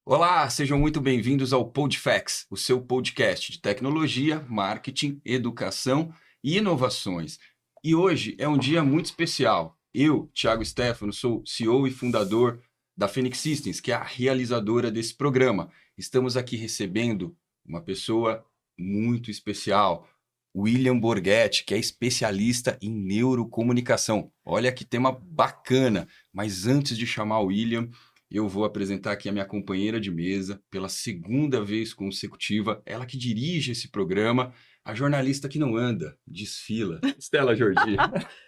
Olá, sejam muito bem-vindos ao PodFacts, o seu podcast de tecnologia, marketing, educação e inovações. E hoje é um dia muito especial. Eu, Thiago Stefano, sou CEO e fundador da Phoenix Systems, que é a realizadora desse programa. Estamos aqui recebendo uma pessoa muito especial, William Borghetti, que é especialista em neurocomunicação. Olha que tema bacana, mas antes de chamar o William, eu vou apresentar aqui a minha companheira de mesa, pela segunda vez consecutiva, ela que dirige esse programa, a jornalista que não anda, desfila, Stella Jordi.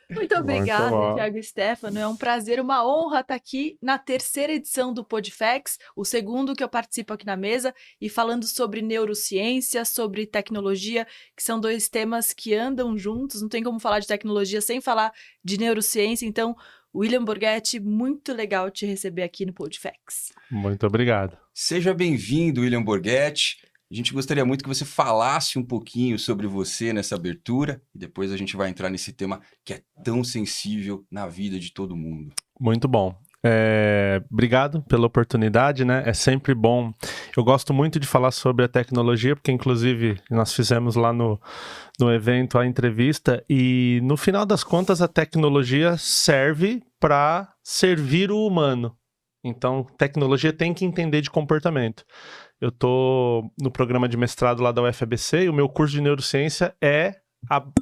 Muito obrigada, Thiago Stefano. É um prazer, uma honra estar aqui na terceira edição do PodFacts, o segundo que eu participo aqui na mesa, e falando sobre neurociência, sobre tecnologia, que são dois temas que andam juntos, não tem como falar de tecnologia sem falar de neurociência, então... William Borghetti, muito legal te receber aqui no PodFacts. Muito obrigado. Seja bem-vindo, William Borghetti. A gente gostaria muito que você falasse um pouquinho sobre você nessa abertura e depois a gente vai entrar nesse tema que é tão sensível na vida de todo mundo. Muito bom. Obrigado pela oportunidade, né? É sempre bom. Eu gosto muito de falar sobre a tecnologia, porque inclusive nós fizemos lá no evento a entrevista e no final das contas a tecnologia serve para servir o humano. Então, tecnologia tem que entender de comportamento. Eu estou no programa de mestrado lá da UFABC e o meu curso de neurociência é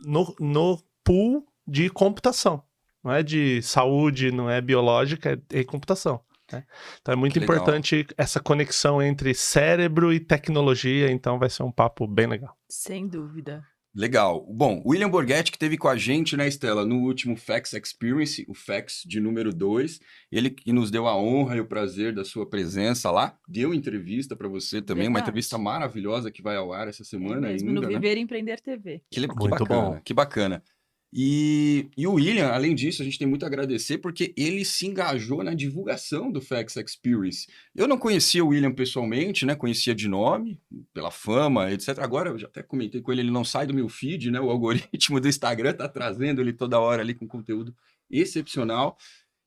no pool de computação. Não é de saúde, não é biológica, é computação. Né? Então é muito importante essa conexão entre cérebro e tecnologia, então vai ser um papo bem legal. Sem dúvida. Legal. Bom, o William Borghetti, que esteve com a gente, né, Stella, no último Facts Experience, o Facts de número 2, ele que nos deu a honra e o prazer da sua presença lá, deu entrevista para você também, uma entrevista maravilhosa que vai ao ar essa semana mesmo, ainda, no né? Viver e Empreender TV. Que bacana, bom. Que bacana. E o William, além disso, a gente tem muito a agradecer porque ele se engajou na divulgação do Facts Experience. Eu não conhecia o William pessoalmente, né? Conhecia de nome, pela fama, etc. Agora, eu já até comentei com ele não sai do meu feed, né? O algoritmo do Instagram tá trazendo ele toda hora ali com conteúdo excepcional.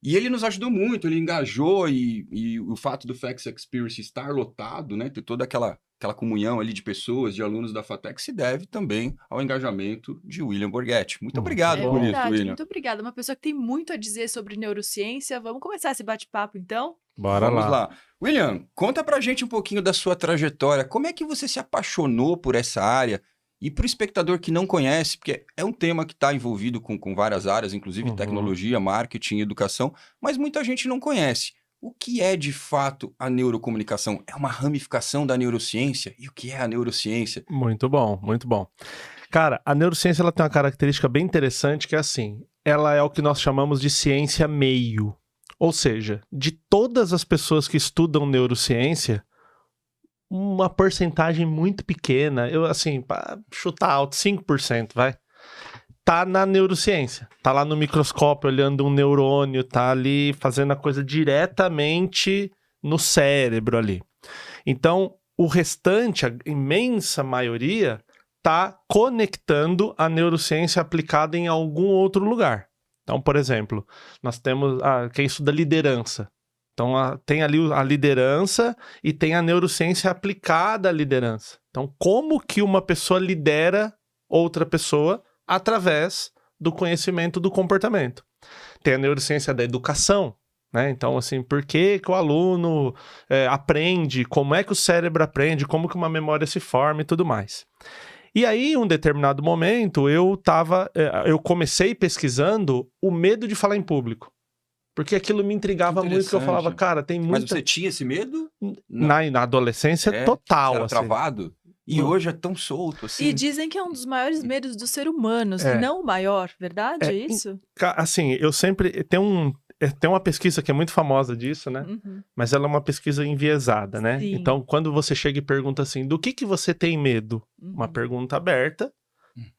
E ele nos ajudou muito, ele engajou e o fato do Facts Experience estar lotado, né? Ter toda aquela comunhão ali de pessoas, de alunos da FATEC, se deve também ao engajamento de William Borghetti. Muito obrigado por isso, William. Muito obrigada. Uma pessoa que tem muito a dizer sobre neurociência. Vamos começar esse bate-papo, então? Vamos lá. William, conta pra gente um pouquinho da sua trajetória. Como é que você se apaixonou por essa área? E para o espectador que não conhece, porque é um tema que está envolvido com várias áreas, inclusive tecnologia, marketing, educação, mas muita gente não conhece. O que é, de fato, a neurocomunicação? É uma ramificação da neurociência? E o que é a neurociência? Muito bom, muito bom. Cara, a neurociência ela tem uma característica bem interessante que é assim, ela é o que nós chamamos de ciência meio. Ou seja, de todas as pessoas que estudam neurociência, uma porcentagem muito pequena, eu assim, para chutar alto, 5%, vai, tá na neurociência, tá lá no microscópio olhando um neurônio, tá ali fazendo a coisa diretamente no cérebro ali. Então, o restante, a imensa maioria, tá conectando a neurociência aplicada em algum outro lugar. Então, por exemplo, nós temos quem estuda liderança. Então, tem ali a liderança e tem a neurociência aplicada à liderança. Então, como que uma pessoa lidera outra pessoa através do conhecimento do comportamento? Tem a neurociência da educação, né? Então, assim, por que o aluno aprende, como é que o cérebro aprende, como que uma memória se forma e tudo mais. E aí, em um determinado momento, eu comecei pesquisando o medo de falar em público. Porque aquilo me intrigava muito, porque eu falava, cara, tem muita... Mas você tinha esse medo? Na adolescência, total. Era assim. travado? E hoje é tão solto, assim. E dizem que é um dos maiores medos do ser humano, se não o maior, verdade? É isso? Assim, eu sempre... Tem uma pesquisa que é muito famosa disso, né? Mas ela é uma pesquisa enviesada, né? Sim. Então, quando você chega e pergunta assim, do que você tem medo? Uma pergunta aberta.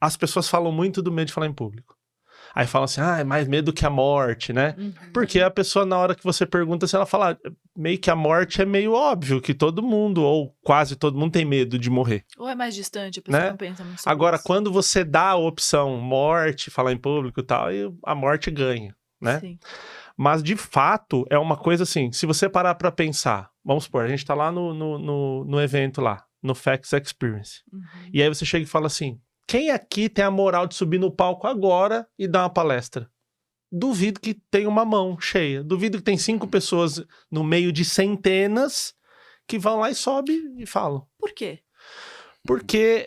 As pessoas falam muito do medo de falar em público. Aí falam assim, é mais medo que a morte, né? Porque a pessoa, na hora que você pergunta, se ela fala, meio que a morte é meio óbvio, que todo mundo, ou quase todo mundo tem medo de morrer. Ou é mais distante, a pessoa né? não pensa muito sobre Agora, isso. quando você dá a opção morte, falar em público e tal, aí a morte ganha, né? Sim. Mas, de fato, é uma coisa assim, se você parar pra pensar, vamos supor, a gente tá lá no evento lá, no Facts Experience, e aí você chega e fala assim, quem aqui tem a moral de subir no palco agora e dar uma palestra? Duvido que tem uma mão cheia. Duvido que tem 5 pessoas no meio de centenas que vão lá e sobem e falam. Por quê? Porque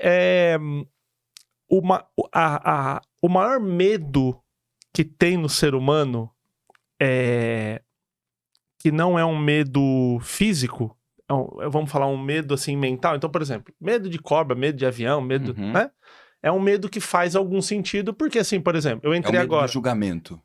o maior medo que tem no ser humano que não é um medo físico, vamos falar um medo assim mental. Então, por exemplo, medo de cobra, medo de avião, medo, né? É um medo que faz algum sentido, porque assim, por exemplo, eu entrei agora... É o medo do julgamento.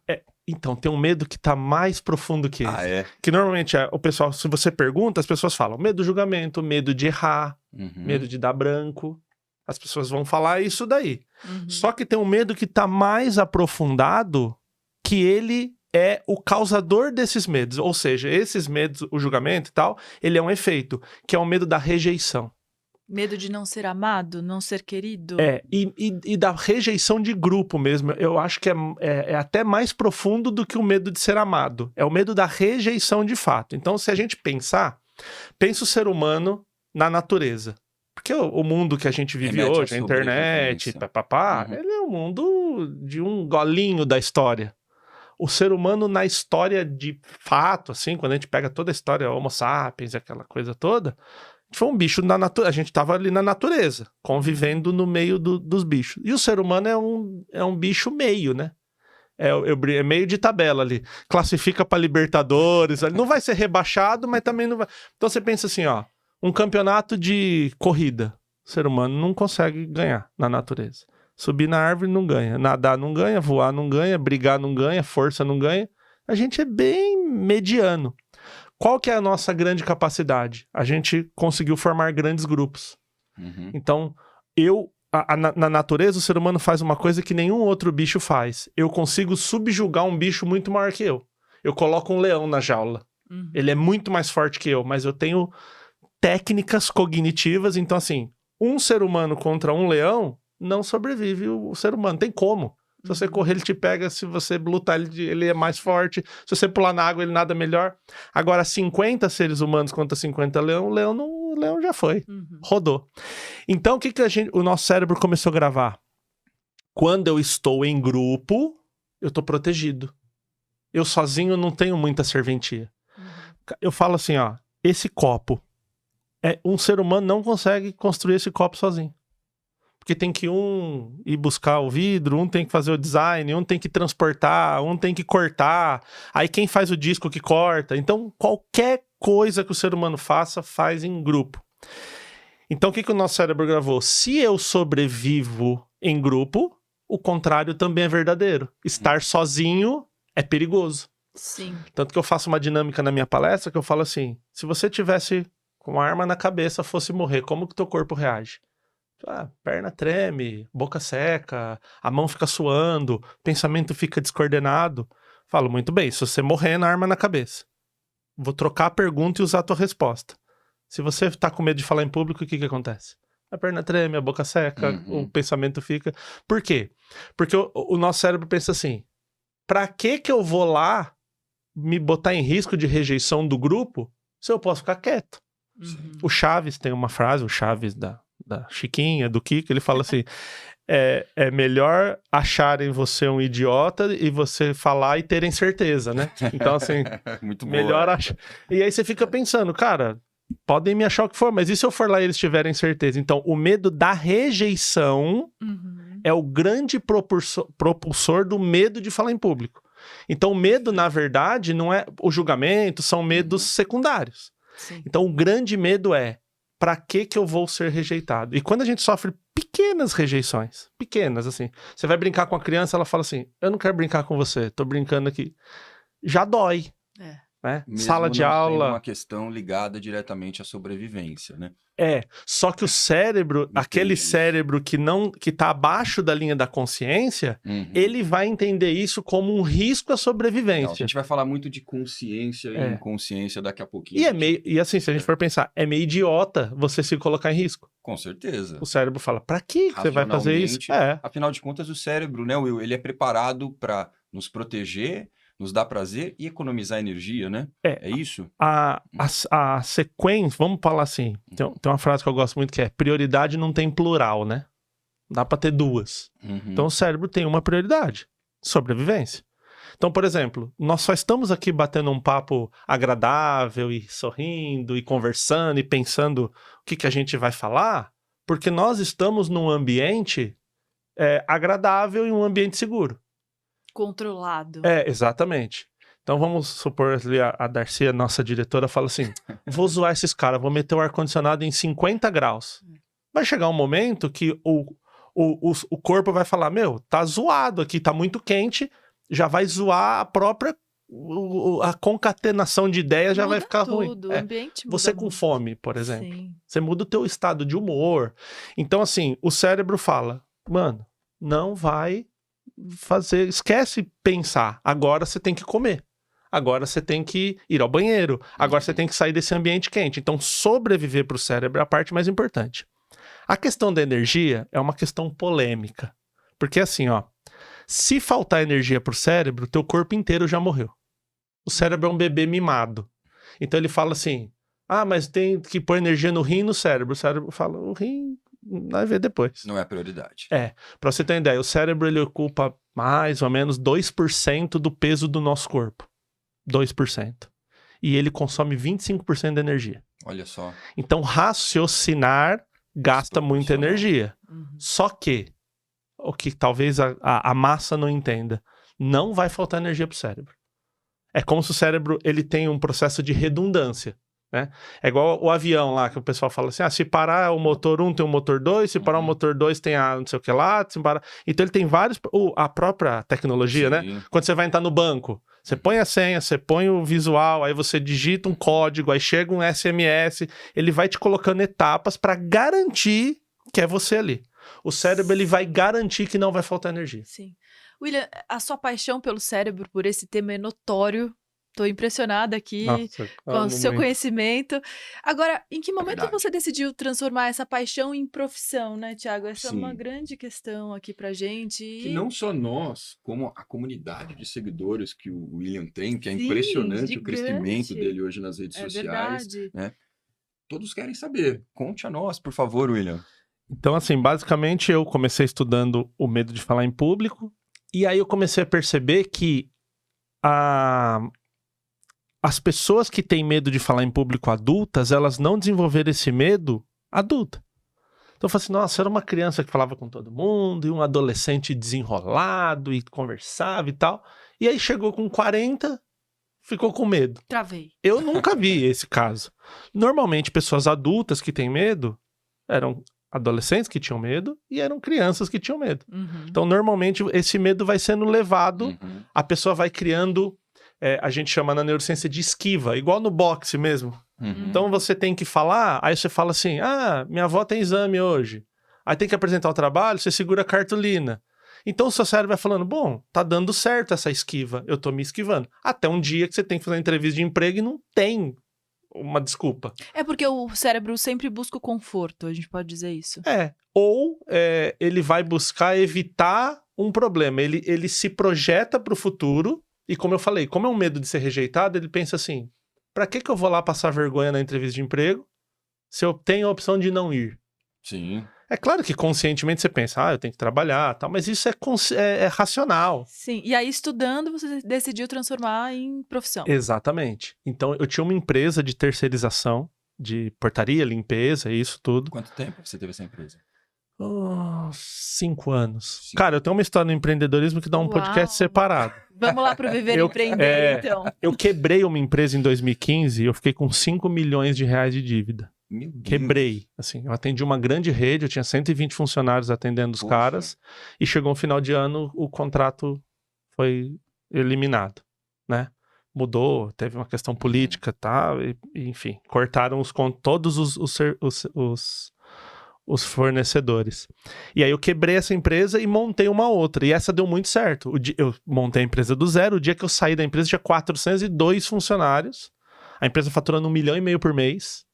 Então, tem um medo que tá mais profundo que esse. Ah, Que normalmente o pessoal, se você pergunta, as pessoas falam medo do julgamento, medo de errar, medo de dar branco. As pessoas vão falar isso daí. Só que tem um medo que tá mais aprofundado, que ele é o causador desses medos. Ou seja, esses medos, o julgamento e tal, ele é um efeito, que é o medo da rejeição. Medo de não ser amado, não ser querido. E da rejeição de grupo mesmo. Eu acho que é até mais profundo do que o medo de ser amado. É o medo da rejeição de fato. Então, se a gente pensa o ser humano na natureza. Porque o mundo que a gente vive hoje, a internet, ele é um mundo de um golinho da história. O ser humano na história de fato, assim, quando a gente pega toda a história Homo sapiens, aquela coisa toda... Foi um bicho na natureza, a gente tava ali na natureza, convivendo no meio dos bichos. E o ser humano é um bicho meio, né? É meio de tabela ali. Classifica pra Libertadores, ele não vai ser rebaixado, mas também não vai... Então você pensa assim, ó, um campeonato de corrida, o ser humano não consegue ganhar na natureza. Subir na árvore não ganha, nadar não ganha, voar não ganha, brigar não ganha, força não ganha. A gente é bem mediano. Qual que é a nossa grande capacidade? A gente conseguiu formar grandes grupos. Então, na natureza, o ser humano faz uma coisa que nenhum outro bicho faz. Eu consigo subjugar um bicho muito maior que eu. Eu coloco um leão na jaula. Ele é muito mais forte que eu, mas eu tenho técnicas cognitivas. Então, assim, um ser humano contra um leão, não sobrevive o ser humano. Tem como. Se você correr, ele te pega. Se você lutar, ele é mais forte. Se você pular na água, ele nada melhor. Agora, 50 seres humanos contra 50 leão, o leão já foi. Rodou. Então, o que o nosso cérebro começou a gravar? Quando eu estou em grupo, eu estou protegido. Eu sozinho não tenho muita serventia. Eu falo assim, ó, esse copo, um ser humano não consegue construir esse copo sozinho. Porque tem que ir buscar o vidro, um tem que fazer o design, um tem que transportar, um tem que cortar. Aí quem faz o disco que corta. Então, qualquer coisa que o ser humano faça, faz em grupo. Então, o que o nosso cérebro gravou? Se eu sobrevivo em grupo, o contrário também é verdadeiro. Estar sozinho é perigoso. Sim. Tanto que eu faço uma dinâmica na minha palestra que eu falo assim, se você tivesse com uma arma na cabeça, fosse morrer, como que teu corpo reage? Perna treme, boca seca, a mão fica suando, pensamento fica descoordenado. Falo, muito bem, se você morrer na arma na cabeça, vou trocar a pergunta e usar a tua resposta. Se você tá com medo de falar em público, o que acontece? A perna treme, a boca seca, o pensamento fica... Por quê? Porque o nosso cérebro pensa assim, pra que eu vou lá me botar em risco de rejeição do grupo se eu posso ficar quieto? O Chaves tem uma frase, o Chaves da Chiquinha, do Kiko, ele fala assim, é melhor acharem você um idiota e você falar e terem certeza, né? Então, assim, muito melhor achar. E aí você fica pensando, cara, podem me achar o que for, mas e se eu for lá e eles tiverem certeza? Então, o medo da rejeição é o grande propulsor do medo de falar em público. Então, o medo, na verdade, não é o julgamento, são medos secundários. Sim. Então, o grande medo é pra que eu vou ser rejeitado? E quando a gente sofre pequenas rejeições, pequenas, assim, você vai brincar com a criança, ela fala assim, eu não quero brincar com você, tô brincando aqui. já dói. Né? Sala de aula. Uma questão ligada diretamente à sobrevivência, né? Só que o cérebro, aquele cérebro que tá abaixo da linha da consciência, ele vai entender isso como um risco à sobrevivência. Legal. A gente vai falar muito de consciência e inconsciência daqui a pouquinho. E assim, se a gente for pensar, é meio idiota você se colocar em risco. Com certeza. O cérebro fala, pra que você vai fazer isso? Afinal de contas, o cérebro, né, Will, ele é preparado para nos proteger, nos dá prazer e economizar energia, né? É isso? A sequência, vamos falar assim, tem uma frase que eu gosto muito que é prioridade não tem plural, né? Dá pra ter duas. Então o cérebro tem uma prioridade, sobrevivência. Então, por exemplo, nós só estamos aqui batendo um papo agradável e sorrindo e conversando e pensando o que a gente vai falar, porque nós estamos num ambiente agradável e um ambiente seguro. Controlado. Exatamente. Então vamos supor ali a Darcy, a nossa diretora, fala assim, vou zoar esses caras, vou meter o ar-condicionado em 50 graus. Vai chegar um momento que o corpo vai falar, meu, tá zoado aqui, tá muito quente, já vai zoar a própria, a concatenação de ideias já vai ficar ruim. O ambiente muda você com muito. fome, por exemplo, Sim. Você muda o teu estado de humor. Então assim, o cérebro fala, mano, não vai esquece pensar, agora você tem que comer, agora você tem que ir ao banheiro, agora você tem que sair desse ambiente quente. Então sobreviver para o cérebro é a parte mais importante. A questão da energia é uma questão polêmica, porque assim, se faltar energia para o cérebro, teu corpo inteiro já morreu. O cérebro é um bebê mimado, então ele fala assim, mas tem que pôr energia no rim e no cérebro. O cérebro fala, o rim vai ver depois. Não é prioridade. Pra você ter uma ideia, o cérebro ele ocupa mais ou menos 2% do peso do nosso corpo. 2%. E ele consome 25% da energia. Olha só. Então, raciocinar gasta muita energia. Só que, o que talvez a massa não entenda, não vai faltar energia pro cérebro. É como se o cérebro ele tem um processo de redundância. Né? É igual o avião lá, que o pessoal fala assim, se parar o motor 1 tem o motor 2, se parar o motor 2 tem a não sei o que lá, se parar... Então ele tem vários, a própria tecnologia, né? Quando você vai entrar no banco, você põe a senha, você põe o visual, aí você digita um código, aí chega um SMS, ele vai te colocando etapas para garantir que é você ali. O cérebro ele vai garantir que não vai faltar energia. Sim. William, a sua paixão pelo cérebro, por esse tema é notório. Estou impressionada aqui com o seu conhecimento. Agora, em que momento você decidiu transformar essa paixão em profissão, né, Thiago? Essa é uma grande questão aqui pra gente. Que não só nós, como a comunidade de seguidores que o William tem, que é impressionante gigante. O crescimento dele hoje nas redes sociais. Verdade. Né? Todos querem saber. Conte a nós, por favor, William. Então, assim, basicamente eu comecei estudando o medo de falar em público, e aí eu comecei a perceber que as pessoas que têm medo de falar em público adultas, elas não desenvolveram esse medo adulta. Então eu falei assim, nossa, eu era uma criança que falava com todo mundo, e um adolescente desenrolado, e conversava e tal. E aí chegou com 40, ficou com medo. Travei. Eu nunca vi esse caso. Normalmente, pessoas adultas que têm medo eram adolescentes que tinham medo e eram crianças que tinham medo. Então, normalmente, esse medo vai sendo levado, a pessoa vai criando... a gente chama na neurociência de esquiva, igual no boxe mesmo. Então você tem que falar, aí você fala assim, minha avó tem exame hoje. Aí tem que apresentar o trabalho, você segura a cartolina. Então o seu cérebro vai falando, bom, tá dando certo essa esquiva, eu tô me esquivando. Até um dia que você tem que fazer uma entrevista de emprego e não tem uma desculpa. É porque o cérebro sempre busca o conforto, a gente pode dizer isso. Ou ele vai buscar evitar um problema, ele se projeta pro futuro. E como eu falei, como é um medo de ser rejeitado, ele pensa assim, pra que eu vou lá passar vergonha na entrevista de emprego se eu tenho a opção de não ir? Sim. É claro que conscientemente você pensa, eu tenho que trabalhar, tal, mas isso é racional. Sim, e aí estudando você decidiu transformar em profissão. Exatamente. Então eu tinha uma empresa de terceirização, de portaria, limpeza, isso tudo. Quanto tempo você teve essa empresa? 5 anos. Cara, eu tenho uma história no empreendedorismo que dá um podcast separado. Vamos lá pro Viver Empreender, então. Eu quebrei uma empresa em 2015 e eu fiquei com 5 milhões de reais de dívida. Meu Deus. Quebrei. Assim, eu atendi uma grande rede, eu tinha 120 funcionários atendendo os caras, e chegou no final de ano, o contrato foi eliminado, né? mudou, teve uma questão política, tá? E, enfim, cortaram todos os fornecedores. E aí eu quebrei essa empresa e montei uma outra. E essa deu muito certo. Eu montei a empresa do zero. O dia que eu saí da empresa tinha 402 funcionários. A empresa faturando 1,5 milhão por mês.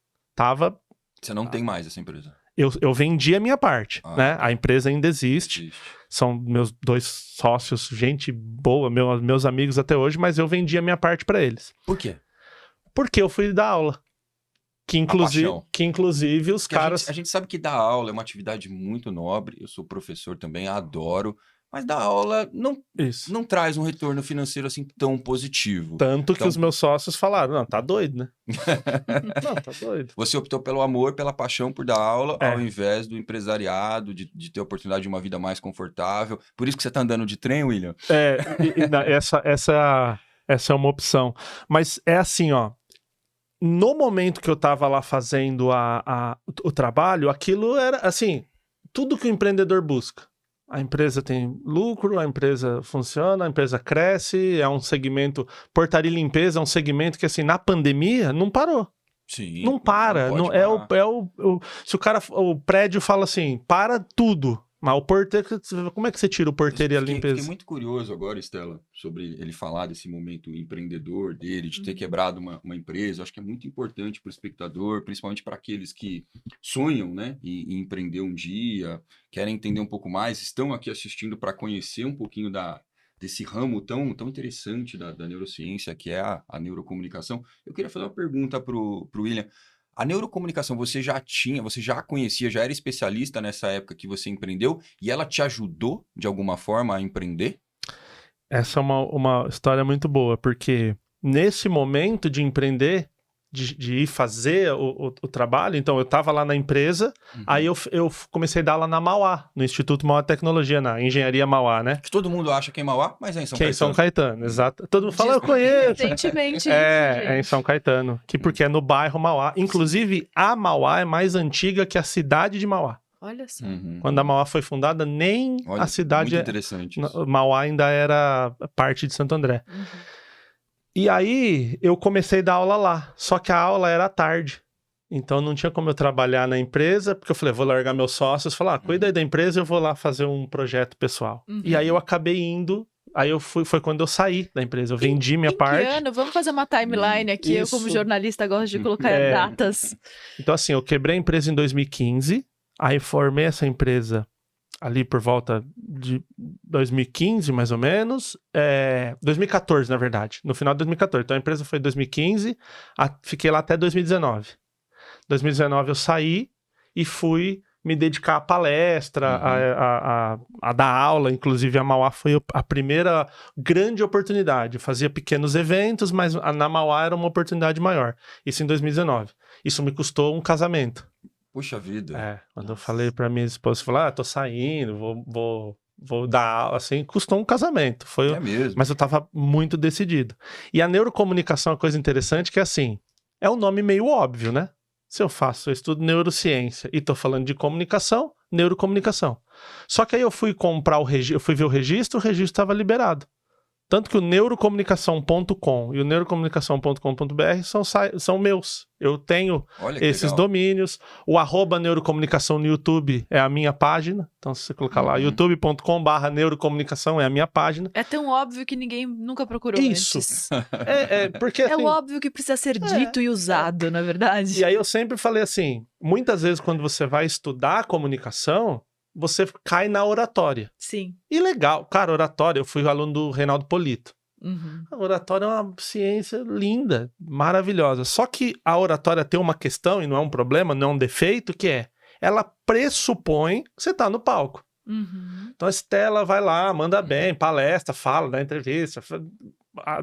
Você não tem mais essa empresa? Eu vendi a minha parte, né? A empresa ainda existe. São meus 2 sócios, gente boa, meus amigos até hoje, mas eu vendi a minha parte para eles. Por quê? Porque eu fui dar aula. Que inclusive os caras... A gente sabe que dar aula é uma atividade muito nobre. Eu sou professor também, adoro. Mas dar aula não traz um retorno financeiro assim tão positivo. Tanto que os meus sócios falaram, não, tá doido, né? Não, tá doido. Você optou pelo amor, pela paixão por dar aula, ao invés do empresariado, de ter a oportunidade de uma vida mais confortável. Por isso que você tá andando de trem, William? Essa é uma opção. Mas é assim, ó. No momento que eu tava lá fazendo o trabalho, aquilo era, assim, tudo que o empreendedor busca. A empresa tem lucro, a empresa funciona, a empresa cresce, é um segmento... Portaria e limpeza é um segmento que, assim, na pandemia, não parou. Sim. Não para. Se o prédio fala assim, para tudo. Mas o porteiro, como é que você tira o porteiro e a limpeza? Fiquei muito curioso agora, Estela, sobre ele falar desse momento empreendedor dele, de ter quebrado uma empresa. Eu acho que é muito importante para o espectador, principalmente para aqueles que sonham, né, em empreender um dia, querem entender um pouco mais, estão aqui assistindo para conhecer um pouquinho desse ramo tão interessante da neurociência, que é a neurocomunicação. Eu queria fazer uma pergunta para o William. A neurocomunicação você já conhecia, já era especialista nessa época que você empreendeu e ela te ajudou de alguma forma a empreender? Essa é uma história muito boa, porque nesse momento de empreender, de ir fazer o trabalho, então eu estava lá na empresa, aí eu comecei a dar aula na Mauá, no Instituto Mauá de Tecnologia, na Engenharia Mauá, né? Que todo mundo acha que é Mauá, mas é em São Caetano. Que é em São Caetano, exato. Todo mundo fala, eu conheço. Recentemente. É em São Caetano, porque é no bairro Mauá. Inclusive, a Mauá é mais antiga que a cidade de Mauá. Olha só. Quando a Mauá foi fundada, nem a cidade... Muito interessante isso. Mauá ainda era parte de Santo André. E aí, eu comecei a dar aula lá. Só que a aula era à tarde. Então, não tinha como eu trabalhar na empresa, porque eu falei, vou largar meus sócios. Falar, cuida aí da empresa, eu vou lá fazer um projeto pessoal. E aí, eu acabei indo. Aí, foi quando eu saí da empresa. Eu vendi minha parte. Que ano? Vamos fazer uma timeline aqui. Isso. Eu, como jornalista, gosto de colocar datas. Então, assim, eu quebrei a empresa em 2015. Aí, formei essa empresa ali por volta de 2015, mais ou menos. 2014, na verdade. No final de 2014. Então, a empresa foi em 2015. Fiquei lá até 2019. 2019 eu saí e fui me dedicar à palestra, a dar aula. Inclusive, a Mauá foi a primeira grande oportunidade. Eu fazia pequenos eventos, mas na Mauá era uma oportunidade maior. Isso em 2019. Isso me custou um casamento. Puxa vida. Quando eu falei pra minha esposa, falei, tô saindo, vou dar aula, assim, custou um casamento. É mesmo. Mas eu tava muito decidido. E a neurocomunicação é uma coisa interessante que, assim, é um nome meio óbvio, né? Se eu estudo neurociência e tô falando de comunicação, neurocomunicação. Só que aí eu fui comprar eu fui ver o registro estava liberado. Tanto que o neurocomunicação.com e o neurocomunicação.com.br são meus. Eu tenho esses domínios. O @neurocomunicação no YouTube é a minha página. Então, se você colocar lá, youtube.com/neurocomunicação é a minha página. É tão óbvio que ninguém nunca procurou antes. Porque, assim, é o óbvio que precisa ser dito e usado, na verdade. E aí eu sempre falei assim, muitas vezes quando você vai estudar comunicação, você cai na oratória. Sim. E legal. Cara, oratória, eu fui aluno do Reinaldo Polito. A oratória é uma ciência linda, maravilhosa. Só que a oratória tem uma questão, e não é um problema, não é um defeito, que ela pressupõe que você tá no palco. Então a Estela vai lá, manda bem, palestra, fala, dá entrevista,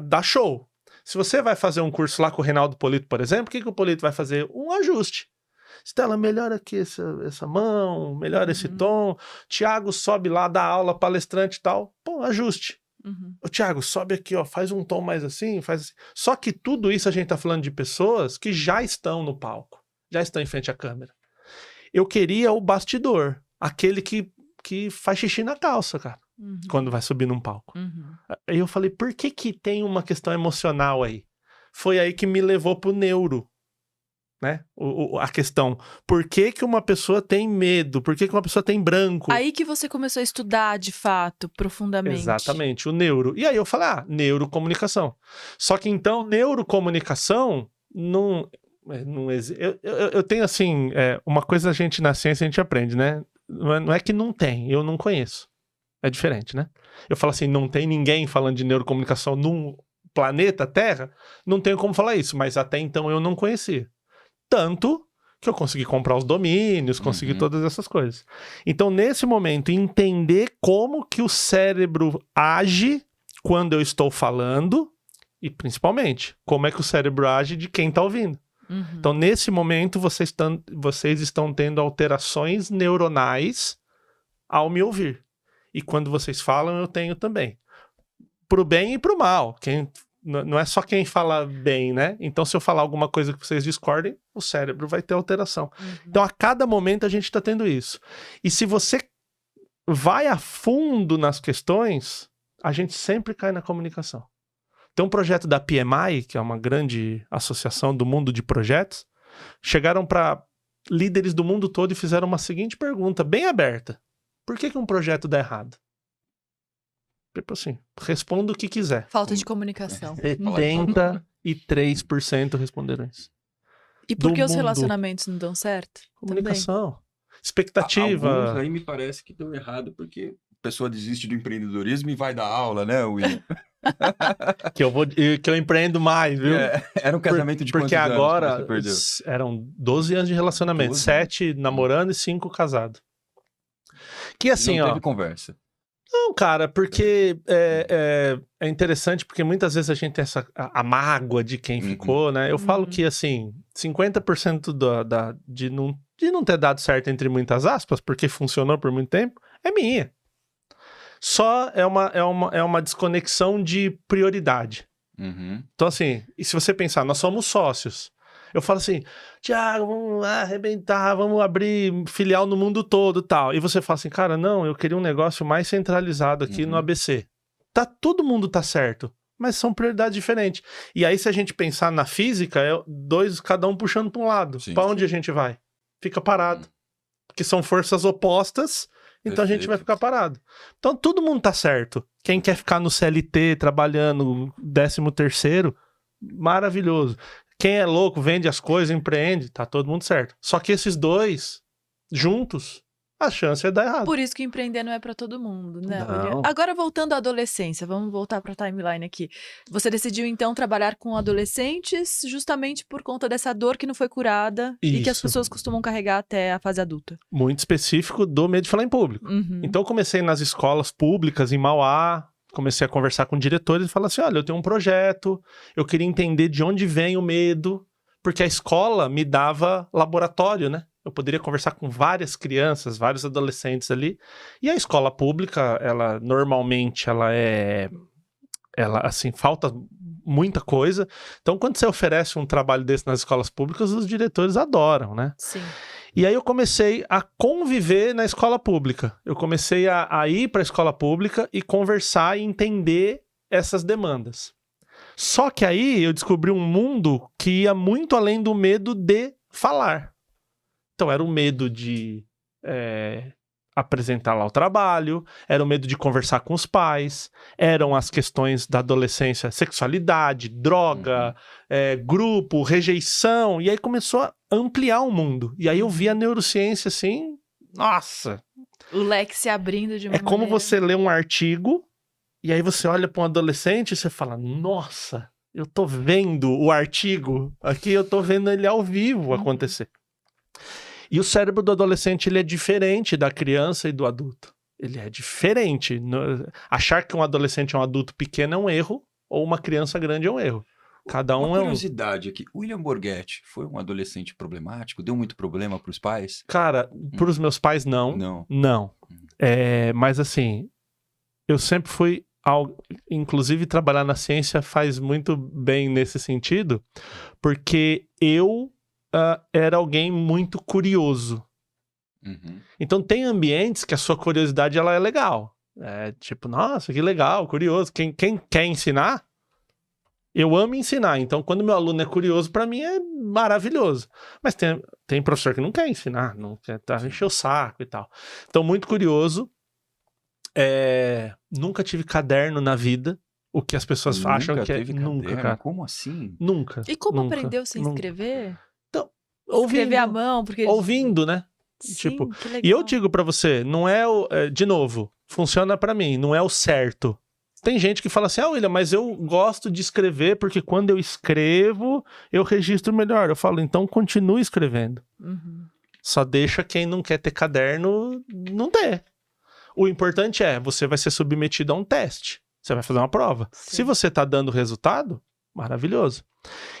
dá show. Se você vai fazer um curso lá com o Reinaldo Polito, por exemplo, o que o Polito vai fazer? Um ajuste. Estela, melhora aqui essa mão, melhora esse tom. Tiago sobe lá, dá aula, palestrante e tal. Pô, ajuste. O Tiago, sobe aqui, ó, faz um tom mais assim, faz assim. Só que tudo isso a gente tá falando de pessoas que já estão no palco, já estão em frente à câmera. Eu queria o bastidor, aquele que faz xixi na calça, cara. quando vai subir num palco. Aí eu falei, por que tem uma questão emocional aí? Foi aí que me levou pro neuro, né? A questão, por que uma pessoa tem medo? Por que uma pessoa tem branco? Aí que você começou a estudar, de fato, profundamente. Exatamente, o neuro. E aí eu falei, neurocomunicação. Só que então, neurocomunicação não eu tenho assim, uma coisa a gente na ciência a gente aprende, né? Não é que não tem, eu não conheço. É diferente, né? Eu falo assim, não tem ninguém falando de neurocomunicação num planeta Terra, não tenho como falar isso, mas até então eu não conhecia. Tanto que eu consegui comprar os domínios, consegui todas essas coisas. Então, nesse momento, entender como que o cérebro age quando eu estou falando e, principalmente, como é que o cérebro age de quem está ouvindo. Então, nesse momento, vocês estão tendo alterações neuronais ao me ouvir. E quando vocês falam, eu tenho também. Pro bem e pro mal. Não é só quem fala bem, né? Então, se eu falar alguma coisa que vocês discordem, o cérebro vai ter alteração. Então, a cada momento, a gente está tendo isso. E se você vai a fundo nas questões, a gente sempre cai na comunicação. Tem um projeto da PMI, que é uma grande associação do mundo de projetos, chegaram para líderes do mundo todo e fizeram uma seguinte pergunta, bem aberta. Por que um projeto dá errado? Tipo assim, responda o que quiser. Falta de comunicação. 73% responderam isso. E por que os relacionamentos não dão certo? Comunicação. Também. Expectativa. Alguns aí me parece que dão errado porque a pessoa desiste do empreendedorismo e vai dar aula, né, William? que eu empreendo mais, viu? Era um casamento de porque quantos agora anos que você perdeu? Eram 12 anos de relacionamento, 7 namorando e 5 casados. Que assim, não teve conversa. Não, cara, porque é interessante porque muitas vezes a gente tem a mágoa de quem ficou, né? Eu falo que, assim, 50% de não ter dado certo, entre muitas aspas, porque funcionou por muito tempo, é minha. Só é uma desconexão de prioridade. Então, assim, e se você pensar, nós somos sócios. Eu falo assim, Thiago, vamos lá arrebentar, vamos abrir filial no mundo todo e tal. E você fala assim, cara, não, eu queria um negócio mais centralizado aqui no ABC. Todo mundo tá certo, mas são prioridades diferentes. E aí, se a gente pensar na física, cada um puxando para um lado. Para onde a gente vai? Fica parado. Porque são forças opostas, então a gente vai ficar parado. Então, todo mundo tá certo. Quem quer ficar no CLT, trabalhando 13º, maravilhoso. Quem é louco, vende as coisas, empreende, tá todo mundo certo. Só que esses dois, juntos, a chance é dar errado. Por isso que empreender não é pra todo mundo, né? Não. Agora, voltando à adolescência, vamos voltar pra timeline aqui. Você decidiu, então, trabalhar com adolescentes justamente por conta dessa dor que não foi curada e que as pessoas costumam carregar até a fase adulta. Muito específico do medo de falar em público. Então, eu comecei nas escolas públicas em Mauá, comecei a conversar com diretores e falar assim, olha, eu tenho um projeto, eu queria entender de onde vem o medo, porque a escola me dava laboratório, né? Eu poderia conversar com várias crianças, vários adolescentes ali, e a escola pública, normalmente, assim, falta muita coisa, então quando você oferece um trabalho desse nas escolas públicas, os diretores adoram, né? Sim. E aí eu comecei a conviver na escola pública. Eu comecei a ir para a escola pública e conversar e entender essas demandas. Só que aí eu descobri um mundo que ia muito além do medo de falar. Então era o medo de apresentar lá o trabalho, era o medo de conversar com os pais, eram as questões da adolescência, sexualidade, droga, grupo, rejeição, e aí começou a ampliar o mundo. E aí eu vi a neurociência assim, nossa! O leque se abrindo de uma maneira... como você lê um artigo, e aí você olha para um adolescente e você fala, nossa, eu tô vendo o artigo, aqui eu tô vendo ele ao vivo acontecer. E o cérebro do adolescente, ele é diferente da criança e do adulto. Ele é diferente. Achar que um adolescente é um adulto pequeno é um erro, ou uma criança grande é um erro. Cada um uma é um... curiosidade aqui. William Borghetti foi um adolescente problemático? Deu muito problema para os pais? Cara, para os meus pais, não. Não. Mas assim, eu sempre fui... Inclusive, trabalhar na ciência faz muito bem nesse sentido, porque eu... era alguém muito curioso. Então tem ambientes que a sua curiosidade ela é legal. É tipo, nossa, que legal, curioso. Quem quer ensinar, eu amo ensinar. Então, quando meu aluno é curioso, pra mim é maravilhoso. Mas tem professor que não quer ensinar, não quer encher o saco e tal. Então, muito curioso. Nunca tive caderno na vida. O que as pessoas acham que é... Nunca, cara. Como assim? Nunca. E como nunca, aprendeu sem escrever? Então, escrever à mão, porque... Ouvindo, né? Sim, Tipo, que legal. e eu digo pra você, não é o... de novo, funciona pra mim, não é o certo. Tem gente que fala assim, William, mas eu gosto de escrever porque quando eu escrevo, eu registro melhor. Eu falo, então continue escrevendo. Uhum. Só deixa quem não quer ter caderno, não ter. O importante você vai ser submetido a um teste. Você vai fazer uma prova. Sim. Se você tá dando resultado, maravilhoso.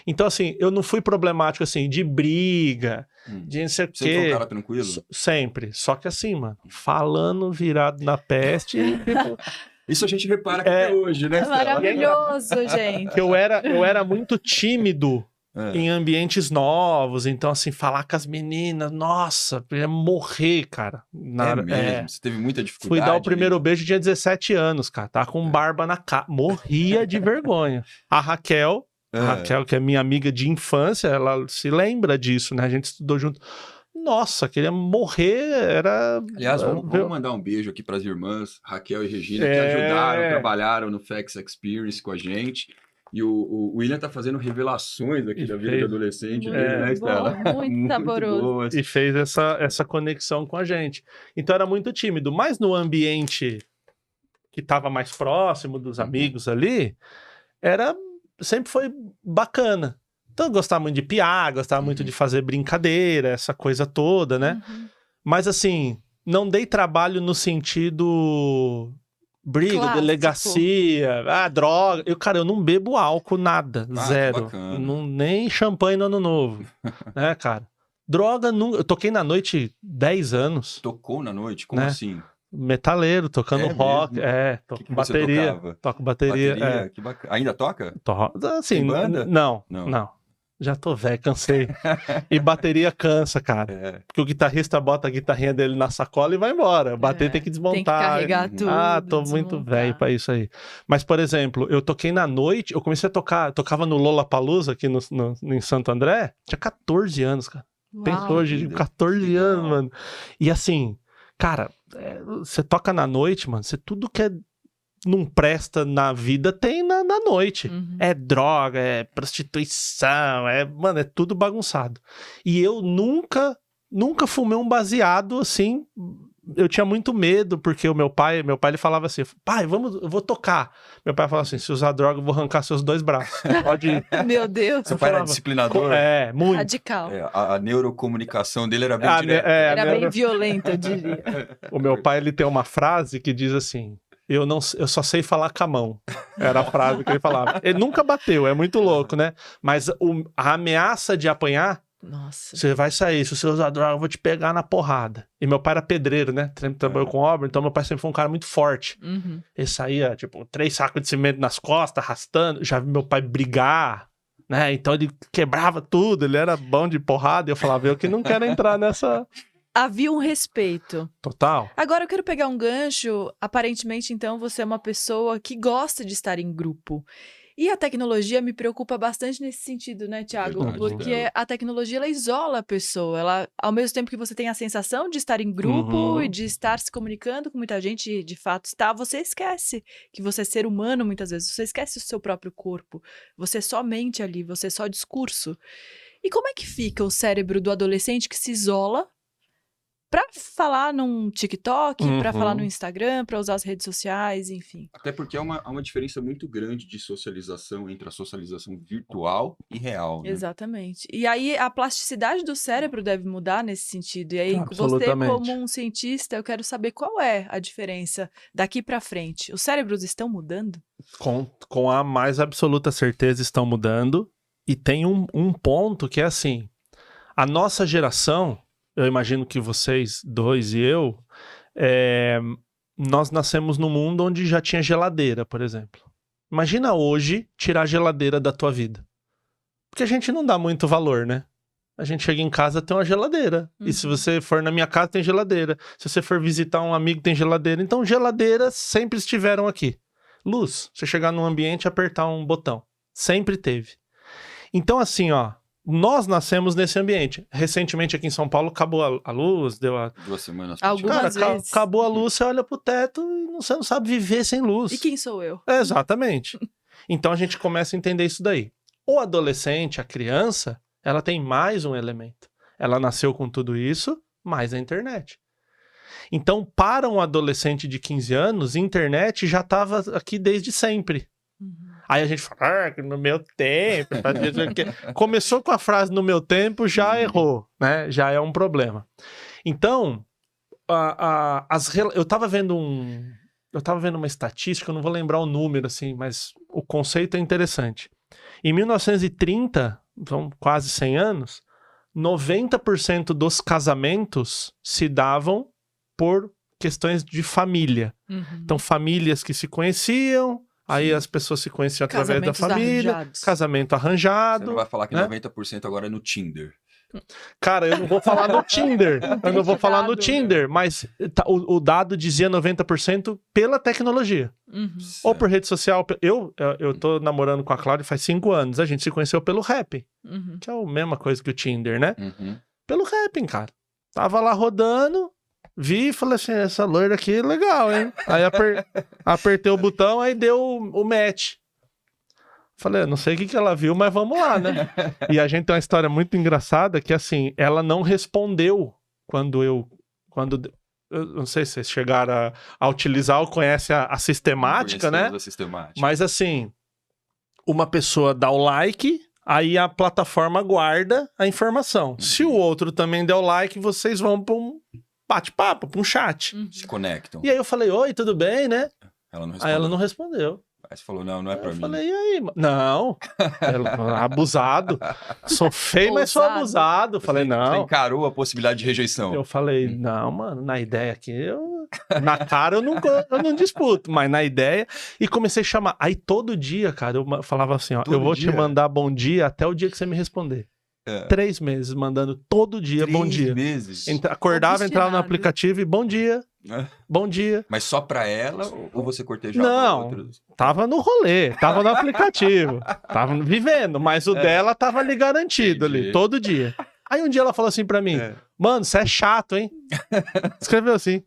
Então, assim, eu não fui problemático, assim, de briga, de não sei o quê. Você foi um cara tranquilo? Sempre. Só que assim, mano, falando virado na peste... Isso a gente repara até hoje, né? É maravilhoso, gente. Eu era muito tímido em ambientes novos, então assim, falar com as meninas, nossa, eu ia morrer, cara. Mesmo? Você teve muita dificuldade? Fui dar o primeiro beijo, tinha 17 anos, cara, tá com barba na cara, morria de vergonha. A Raquel, que é minha amiga de infância, ela se lembra disso, né, a gente estudou junto. Nossa, queria morrer, era... Aliás, vamos mandar um beijo aqui para as irmãs Raquel e Regina, que ajudaram, trabalharam no FX Experience com a gente. E o William tá fazendo revelações aqui da vida do adolescente. Muito saboroso. E fez essa conexão com a gente. Então era muito tímido, mas no ambiente que estava mais próximo dos amigos ali, sempre foi bacana. Então eu gostava muito de piar, gostava muito de fazer brincadeira, essa coisa toda, né? Mas assim, não dei trabalho no sentido... briga, clássico. Delegacia, droga. Eu não bebo álcool, nada, zero. Nem champanhe no ano novo, né, cara? Droga, eu toquei na noite 10 anos. Tocou na noite? Como assim? Metaleiro, tocando rock, toco bateria. Toco bateria. Que bacana. Ainda toca? Assim, tem banda? Não. Já tô velho, cansei. E bateria cansa, cara. Porque o guitarrista bota a guitarrinha dele na sacola e vai embora. Bater tem que desmontar. Tem que carregar tudo. Tô muito velho pra isso aí. Mas, por exemplo, eu toquei na noite, eu comecei a tocar, tocava no Lollapalooza aqui em Santo André, tinha 14 anos, cara. Pensa hoje, 14 anos, mano. E assim, cara, você toca na noite, mano, tudo que não presta na vida tem na noite. É droga, é prostituição, mano, é tudo bagunçado. E eu nunca fumei um baseado assim. Eu tinha muito medo, porque o meu pai ele falava assim, pai, eu vou tocar. Meu pai falava assim, se usar droga, eu vou arrancar seus 2 braços. Pode ir. Meu Deus. Seu pai era disciplinador? Muito. Radical. A neurocomunicação dele era bem direta. Era bem violenta, eu diria. O meu pai, ele tem uma frase que diz assim, eu só sei falar com a mão. Era a frase que ele falava. Ele nunca bateu, é muito louco, né? Mas a ameaça de apanhar, nossa, você vai sair, se você usar droga, eu vou te pegar na porrada. E meu pai era pedreiro, né? Trabalhou com obra, então meu pai sempre foi um cara muito forte. Ele saía, 3 sacos de cimento nas costas, arrastando. Já vi meu pai brigar, né? Então ele quebrava tudo, ele era bom de porrada. E eu falava, eu que não quero entrar nessa... Havia um respeito. Total. Agora eu quero pegar um gancho. Aparentemente, então, você é uma pessoa que gosta de estar em grupo. E a tecnologia me preocupa bastante nesse sentido, né, Thiago? Verdade, porque a tecnologia, ela isola a pessoa. Ela, ao mesmo tempo que você tem a sensação de estar em grupo e de estar se comunicando com muita gente, de fato está, você esquece que você é ser humano muitas vezes. Você esquece o seu próprio corpo. Você é só mente ali, você é só discurso. E como é que fica o cérebro do adolescente que se isola pra falar num TikTok, pra falar no Instagram, pra usar as redes sociais, enfim. Até porque há uma diferença muito grande de socialização entre a socialização virtual e real, né? Exatamente. E aí a plasticidade do cérebro deve mudar nesse sentido. E aí você, como um cientista, eu quero saber qual é a diferença daqui pra frente. Os cérebros estão mudando? Com a mais absoluta certeza estão mudando. E tem um ponto que é assim, a nossa geração... Eu imagino que vocês dois e eu, nós nascemos num mundo onde já tinha geladeira, por exemplo. Imagina hoje tirar a geladeira da tua vida. Porque a gente não dá muito valor, né? A gente chega em casa, tem uma geladeira. E se você for na minha casa, tem geladeira. Se você for visitar um amigo, tem geladeira. Então, geladeiras sempre estiveram aqui. Luz, você chegar num ambiente e apertar um botão. Sempre teve. Então, assim, ó, nós nascemos nesse ambiente. Recentemente, aqui em São Paulo, acabou a luz, deu 2 semanas. Algumas vezes. Acabou a luz, você olha pro teto e você não sabe viver sem luz. E quem sou eu? Exatamente. Então, a gente começa a entender isso daí. O adolescente, a criança, ela tem mais um elemento. Ela nasceu com tudo isso, mais a internet. Então, para um adolescente de 15 anos, a internet já estava aqui desde sempre. Aí a gente fala, no meu tempo. Começou com a frase no meu tempo, já errou, né? Já é um problema. Então, eu estava vendo uma estatística, eu não vou lembrar o número, assim, mas o conceito é interessante. Em 1930, então quase 100 anos, 90% dos casamentos se davam por questões de família. Então, famílias que se conheciam, aí as pessoas se conheciam através da família, arranjados. Casamento arranjado. Você não vai falar que né? 90% agora é no Tinder. Cara, eu não vou falar no Tinder. Eu não vou falar no Tinder, mas o dado dizia 90% pela tecnologia. Ou por rede social. Eu tô namorando com a Cláudia faz 5 anos. A gente se conheceu pelo Happn, que é a mesma coisa que o Tinder, né? Pelo Happn, cara. Tava lá rodando, vi e falei assim, essa loira aqui é legal, hein? Aí apertei o botão, aí deu o match. Falei, não sei o que ela viu, mas vamos lá, né? E a gente tem uma história muito engraçada que, assim, ela não respondeu quando eu não sei se vocês chegaram a utilizar ou conhecem a sistemática, né? A sistemática. Mas, assim, uma pessoa dá o like, aí a plataforma guarda a informação. Se o outro também der o like, vocês vão para um bate-papo, para um chat. Se conectam. E aí eu falei, oi, tudo bem, né? Ela não respondeu. Aí ela não respondeu. Aí você falou, não é pra Eu mim. falei, e aí? Não, abusado. Sou feio, mas sou abusado. Falei, Você não. encarou a possibilidade de rejeição. Eu falei, não, mano, na ideia aqui, na cara eu não disputo, mas na ideia. E comecei a chamar. Aí todo dia, cara, eu falava assim, ó, Todo eu vou dia? te mandar bom dia até o dia que você me responder. 3 meses mandando todo dia bom dia. 3 meses. Acordava, entrava no Obstinado. aplicativo e bom dia, bom dia. Mas só pra ela ou você cortejava Não, outros? tava no rolê, tava no aplicativo, tava vivendo, mas o dela tava ali garantido Entendi. ali, todo dia. Aí um dia ela falou assim pra mim, mano, você é chato, hein? Escreveu assim,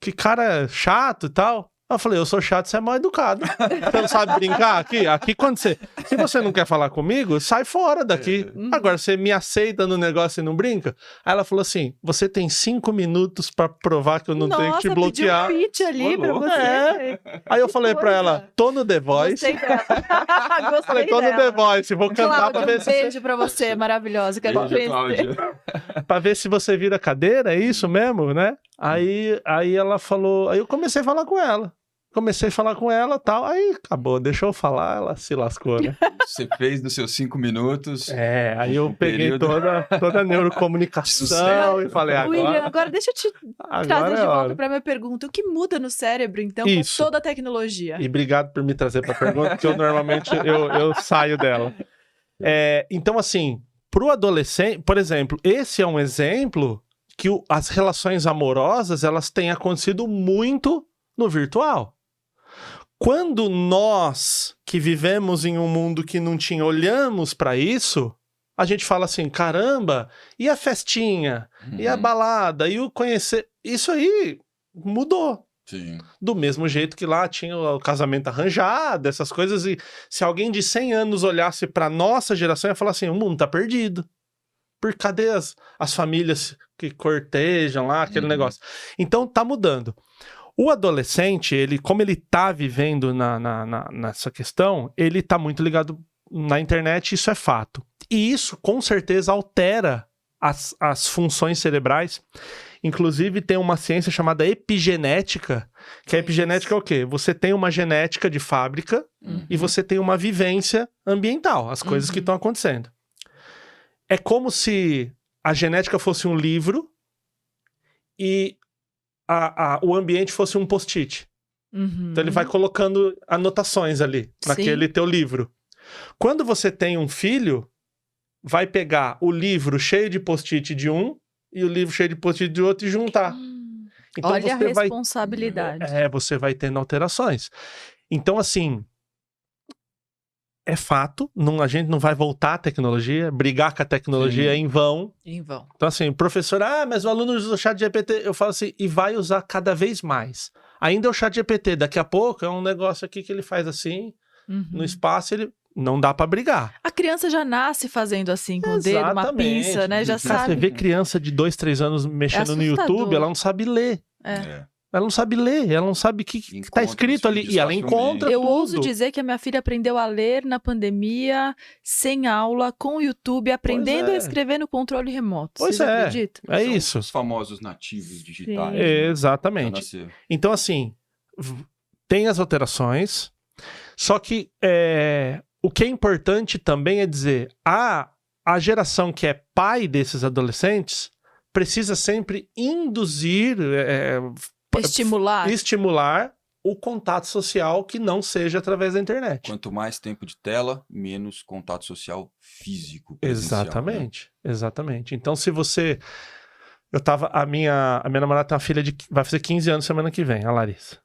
que cara chato e tal. Eu falei, eu sou chato, você é mal educado. Você não sabe brincar aqui? Aqui quando se você não quer falar comigo, sai fora daqui. Agora, você me aceita no negócio e não brinca? Aí ela falou assim, você tem 5 minutos pra provar que eu não tenho que te bloquear. Pediu um pitch ali pra você. Aí eu falei pra ela, tô no The Voice. Gostei dela. Gostei Falei, tô no dela. The Voice, vou cantar pra ver Um se beijo pra você, maravilhosa. Quero te Beijo, conhecer. Cláudia. pra ver se você vira cadeira, é isso mesmo, né? Aí ela falou, aí eu comecei a falar com ela. E tal, aí acabou, deixou eu falar, ela se lascou, né? Você fez dos seus 5 minutos. Aí eu peguei período toda a neurocomunicação e falei, William, agora deixa eu te trazer agora de é volta hora. pra minha pergunta. O que muda no cérebro, então, Isso. com toda a tecnologia? E obrigado por me trazer pra pergunta, porque eu normalmente eu saio dela. Então, assim, pro adolescente, por exemplo, esse é um exemplo que as relações amorosas, elas têm acontecido muito no virtual. Quando nós, que vivemos em um mundo que não tinha, olhamos para isso, a gente fala assim, caramba, e a festinha? E a balada? E o conhecer? Isso aí mudou. Sim. Do mesmo jeito que lá tinha o casamento arranjado, essas coisas. E se alguém de 100 anos olhasse para nossa geração, ia falar assim, o mundo tá perdido. Cadê as famílias que cortejam lá, aquele negócio? Então tá mudando. O adolescente, como ele tá vivendo nessa questão, ele tá muito ligado na internet, isso é fato. E isso, com certeza, altera as funções cerebrais. Inclusive, tem uma ciência chamada epigenética, que a epigenética é o quê? Você tem uma genética de fábrica e você tem uma vivência ambiental, as coisas que estão acontecendo. É como se a genética fosse um livro e o ambiente fosse um post-it. Então ele vai colocando anotações ali, naquele teu livro. Quando você tem um filho, vai pegar o livro cheio de post-it de um e o livro cheio de post-it de outro e juntar. Então, olha a responsabilidade. Você vai tendo alterações. Então, assim, é fato, a gente não vai voltar à tecnologia, brigar com a tecnologia em vão. Em vão. Então, assim, professor, mas o aluno usa o ChatGPT, eu falo assim, e vai usar cada vez mais. Ainda é o ChatGPT, daqui a pouco é um negócio aqui que ele faz assim, no espaço, ele não dá pra brigar. A criança já nasce fazendo assim, com o dedo, uma pinça, né? Já sabe. Você vê criança de 2, 3 anos mexendo no YouTube, ela não sabe ler. Ela não sabe ler, ela não sabe o que está escrito ali. E ela encontra Eu tudo. ouso dizer que a minha filha aprendeu a ler na pandemia, sem aula, com o YouTube, aprendendo a escrever no controle remoto. Pois Vocês acreditam? É isso. Os famosos nativos digitais. Exatamente. Então, assim, tem as alterações, só que o que é importante também é dizer, a geração que é pai desses adolescentes precisa sempre induzir... estimular o contato social que não seja através da internet. Quanto mais tempo de tela, menos contato social físico. Exatamente, né? Exatamente. Então, se você... A minha namorada tem uma filha vai fazer 15 anos semana que vem, a Larissa.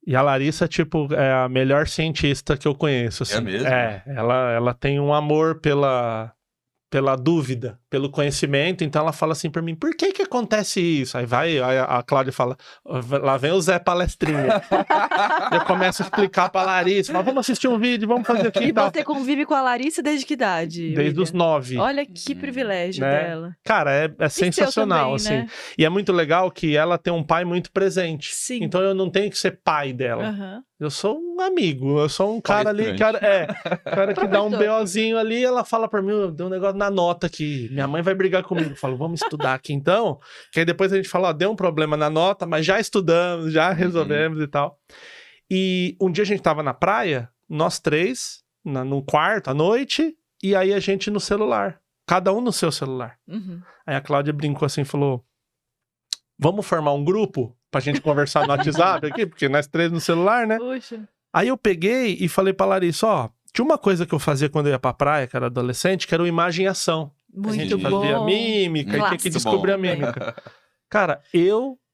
E a Larissa, tipo, é a melhor cientista que eu conheço. Assim. É mesmo? Ela tem um amor pela dúvida, pelo conhecimento, então ela fala assim pra mim, por que acontece isso? Aí a Cláudia fala, lá vem o Zé Palestrinha. Eu começo a explicar pra Larissa, vamos assistir um vídeo, vamos fazer aqui e você convive com a Larissa desde que idade? Desde os 9. Olha que privilégio dela. Cara, é sensacional, também, assim. Né? E é muito legal que ela tem um pai muito presente. Sim. Então eu não tenho que ser pai dela. Eu sou um amigo, eu sou um cara ali, cara que dá um BOzinho ali, ela fala pra mim, deu um negócio na nota aqui, minha mãe vai brigar comigo, eu falo, vamos estudar aqui então, que aí depois a gente fala, deu um problema na nota, mas já estudamos, já resolvemos e tal. E um dia a gente tava na praia, nós 3, num quarto à noite, e aí a gente no celular, cada um no seu celular. Aí a Cláudia brincou assim, falou, vamos formar um grupo pra gente conversar no WhatsApp aqui, porque nós 3 no celular, né? Puxa. Aí eu peguei e falei pra Larissa, tinha uma coisa que eu fazia quando eu ia pra praia, que era adolescente, que era o imagem e ação. Muito a gente bom. fazia mímica e tinha que descobrir a mímica. Cara,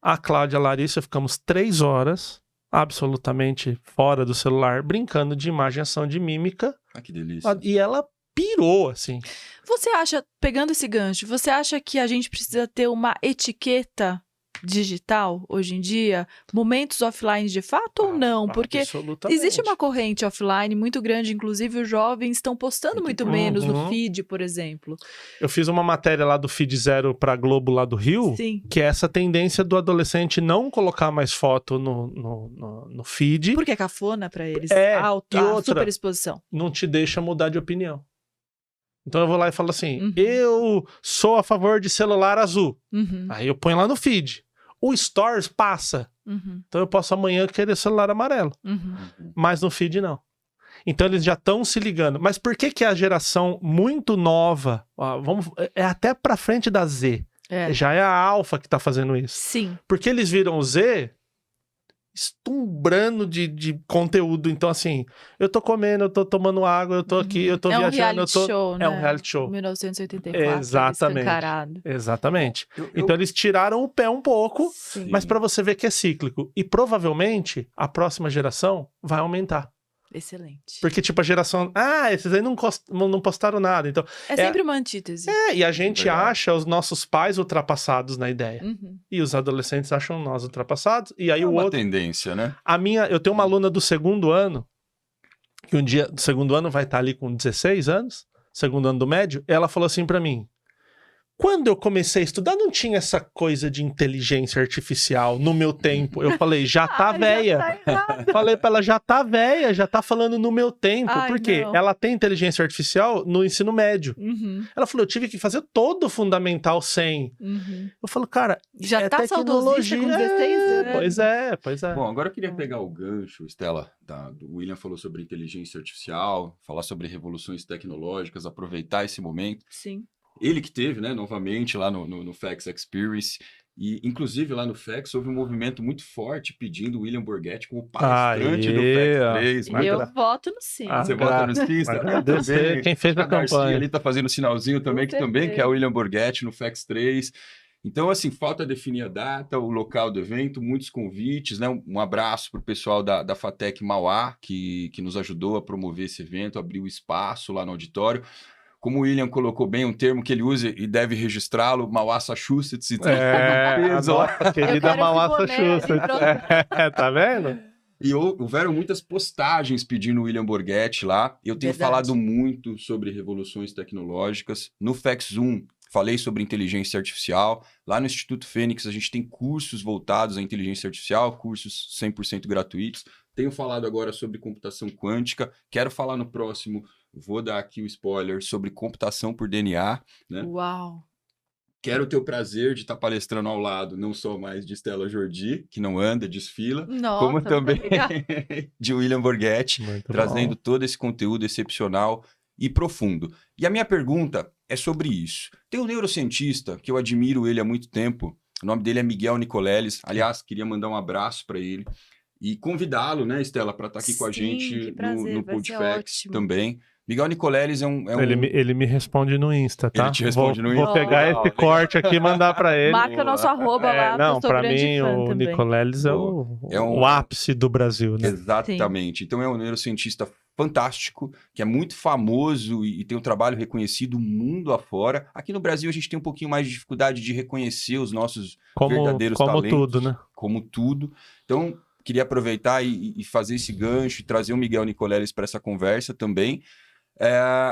a Cláudia e a Larissa ficamos 3 horas absolutamente fora do celular, brincando de imagem e ação de mímica. Que delícia. E ela pirou, assim. Você acha, pegando esse gancho, você acha que a gente precisa ter uma etiqueta digital hoje em dia? Momentos offline de fato ou não? Porque existe uma corrente offline muito grande, inclusive os jovens estão postando muito menos no feed, por exemplo. Eu fiz uma matéria lá do Feed Zero pra Globo lá do Rio, que é essa tendência do adolescente não colocar mais foto no feed. Porque é cafona pra eles, super exposição. Não te deixa mudar de opinião. Então eu vou lá e falo assim, eu sou a favor de celular azul. Aí eu ponho lá no feed. O Stories passa. Então eu posso amanhã querer celular amarelo. Mas no feed não. Então eles já estão se ligando. Mas por que a geração muito nova, é até pra frente da Z, já é a Alpha que tá fazendo isso. Sim. Porque eles viram o Z estumbrando de conteúdo. Então, assim, eu tô comendo, eu tô tomando água, eu tô aqui, eu tô viajando. Show, É um reality show. 1984. Exatamente. Então, eles tiraram o pé um pouco, mas pra você ver que é cíclico. E provavelmente a próxima geração vai aumentar. Excelente. Porque, tipo, a geração... esses aí não postaram nada. Então, é sempre uma antítese. E a gente acha os nossos pais ultrapassados na ideia. E os adolescentes acham nós ultrapassados. E aí uma tendência, né? Eu tenho uma aluna do 2º ano, que um dia, do 2º ano vai estar ali com 16 anos, 2º ano do médio, ela falou assim pra mim, quando eu comecei a estudar, não tinha essa coisa de inteligência artificial no meu tempo. Eu falei, já tá véia. Falei pra ela, já tá véia, já tá falando no meu tempo. Por quê? Ela tem inteligência artificial no ensino médio. Ela falou, eu tive que fazer todo o fundamental 100. Eu falo, cara, já tá tecnologia. Com 16 anos. Pois é. Bom, agora eu queria pegar o gancho, Estela, o William falou sobre inteligência artificial, falar sobre revoluções tecnológicas, aproveitar esse momento. Sim. Ele que teve, né, novamente lá no Facts Experience, E, inclusive, lá no FACS houve um movimento muito forte pedindo o William Borghetti como palestrante do FACS 3. Eu voto no sim. Você vota no sim? Agradecer quem fez a campanha. Ali está fazendo o sinalzinho também, que também quer o William Borghetti no FACS 3. Então, assim, falta definir a data, o local do evento, muitos convites, né? Um abraço para o pessoal da FATEC Mauá, que nos ajudou a promover esse evento, abriu o espaço lá no auditório. Como o William colocou bem um termo que ele usa e deve registrá-lo, Massachusetts. Então, a querida Massachusetts. Tá vendo? E houveram muitas postagens pedindo o William Borghetti lá. Eu tenho falado muito sobre revoluções tecnológicas. No FACS 1, falei sobre inteligência artificial. Lá no Instituto Fênix, a gente tem cursos voltados à inteligência artificial, cursos 100% gratuitos. Tenho falado agora sobre computação quântica. Quero falar no próximo, vou dar aqui o spoiler, sobre computação por DNA. Né? Uau! Quero ter o prazer de estar palestrando ao lado, não só mais de Stella Jordi, que não anda, desfila, como também de William Borghetti, trazendo todo esse conteúdo excepcional e profundo. E a minha pergunta é sobre isso. Tem um neurocientista, que eu admiro ele há muito tempo, o nome dele é Miguel Nicoleles. Aliás, queria mandar um abraço para ele e convidá-lo, né, Stella, para estar aqui com a gente no PodFacts também. Miguel Nicoleles é um... Ele me responde no Insta, tá? Ele te responde no Insta. Vou pegar esse corte aqui e mandar pra ele. Marca nosso arroba lá, não, pra mim o Nicoleles é o ápice do Brasil, né? Exatamente. Sim. Então é um neurocientista fantástico, que é muito famoso e tem um trabalho reconhecido mundo afora. Aqui no Brasil a gente tem um pouquinho mais de dificuldade de reconhecer os nossos verdadeiros talentos. Como tudo, né? Como tudo. Então, queria aproveitar e fazer esse gancho e trazer o Miguel Nicoleles para essa conversa também.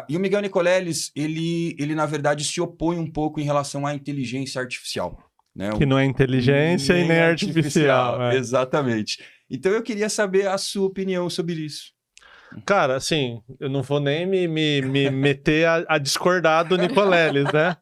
E o Miguel Nicoleles, ele na verdade se opõe um pouco em relação à inteligência artificial. Né? Que não é inteligência e nem artificial. Exatamente. Então eu queria saber a sua opinião sobre isso. Cara, assim, eu não vou nem me meter a discordar do Nicoleles, né?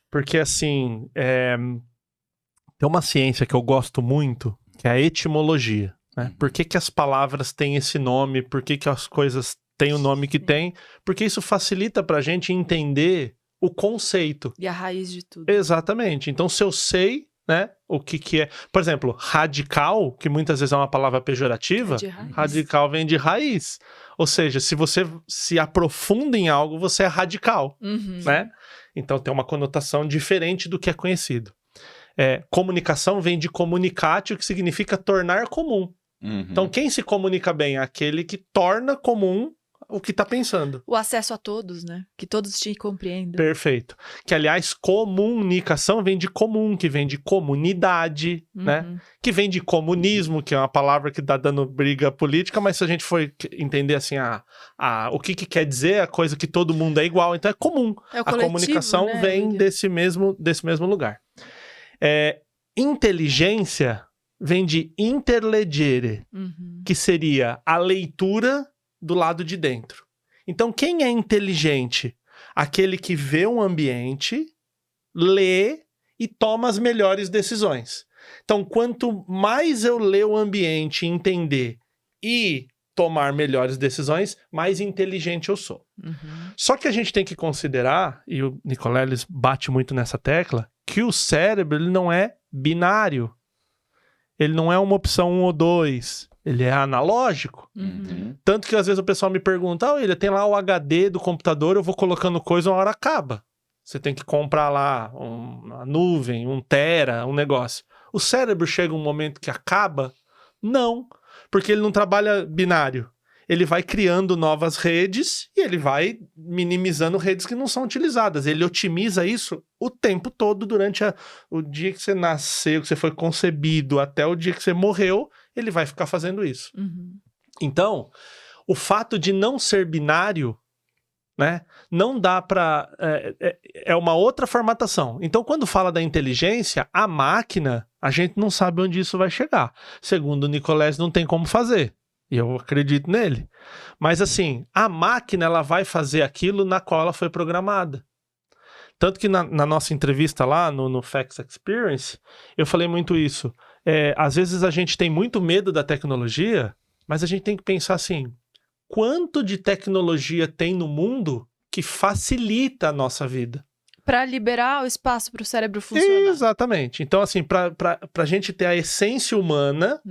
Porque, assim, tem uma ciência que eu gosto muito, que é a etimologia. Né? Por que as palavras têm esse nome? Por que as coisas tem o nome que tem, porque isso facilita pra gente entender o conceito. E a raiz de tudo. Exatamente. Então, se eu sei, né, o que é... Por exemplo, radical, que muitas vezes é uma palavra pejorativa, radical vem de raiz. Ou seja, se você se aprofunda em algo, você é radical, né? Então, tem uma conotação diferente do que é conhecido. Comunicação vem de comunicatio, que significa tornar comum. Então, quem se comunica bem é aquele que torna comum o que está pensando. O acesso a todos, né? Que todos te compreendam. Perfeito. Que, aliás, comunicação vem de comum, que vem de comunidade, né? Que vem de comunismo, que é uma palavra que está dando briga política, mas se a gente for entender assim, o que quer dizer a coisa que todo mundo é igual, então é comum. É o a comunicação, né, vem desse mesmo lugar. Inteligência vem de interlegere, que seria a leitura do lado de dentro. Então, quem é inteligente? Aquele que vê um ambiente, lê e toma as melhores decisões. Então, quanto mais eu ler o ambiente, entender e tomar melhores decisões, mais inteligente eu sou. Só que a gente tem que considerar, e o Nicoleles bate muito nessa tecla, que o cérebro ele não é binário. Ele não é uma opção 1 ou 2. Ele é analógico. Tanto que às vezes o pessoal me pergunta, ele tem lá o HD do computador, eu vou colocando coisa, uma hora acaba. Você tem que comprar lá uma nuvem, 1 tera, um negócio. O cérebro chega um momento que acaba? Não, porque ele não trabalha binário. Ele vai criando novas redes e ele vai minimizando redes que não são utilizadas. Ele otimiza isso o tempo todo durante o dia que você nasceu, que você foi concebido, até o dia que você morreu, ele vai ficar fazendo isso. Então, o fato de não ser binário, né, não dá para... É uma outra formatação. Então, quando fala da inteligência, a máquina, a gente não sabe onde isso vai chegar. Segundo o Nicoleles, não tem como fazer. E eu acredito nele. Mas assim, a máquina ela vai fazer aquilo na qual ela foi programada. Tanto que na nossa entrevista lá, no FACS Experience, eu falei muito isso. Às vezes a gente tem muito medo da tecnologia, mas a gente tem que pensar assim, quanto de tecnologia tem no mundo que facilita a nossa vida? Para liberar o espaço para o cérebro funcionar. Exatamente. Então, assim, para a gente ter a essência humana,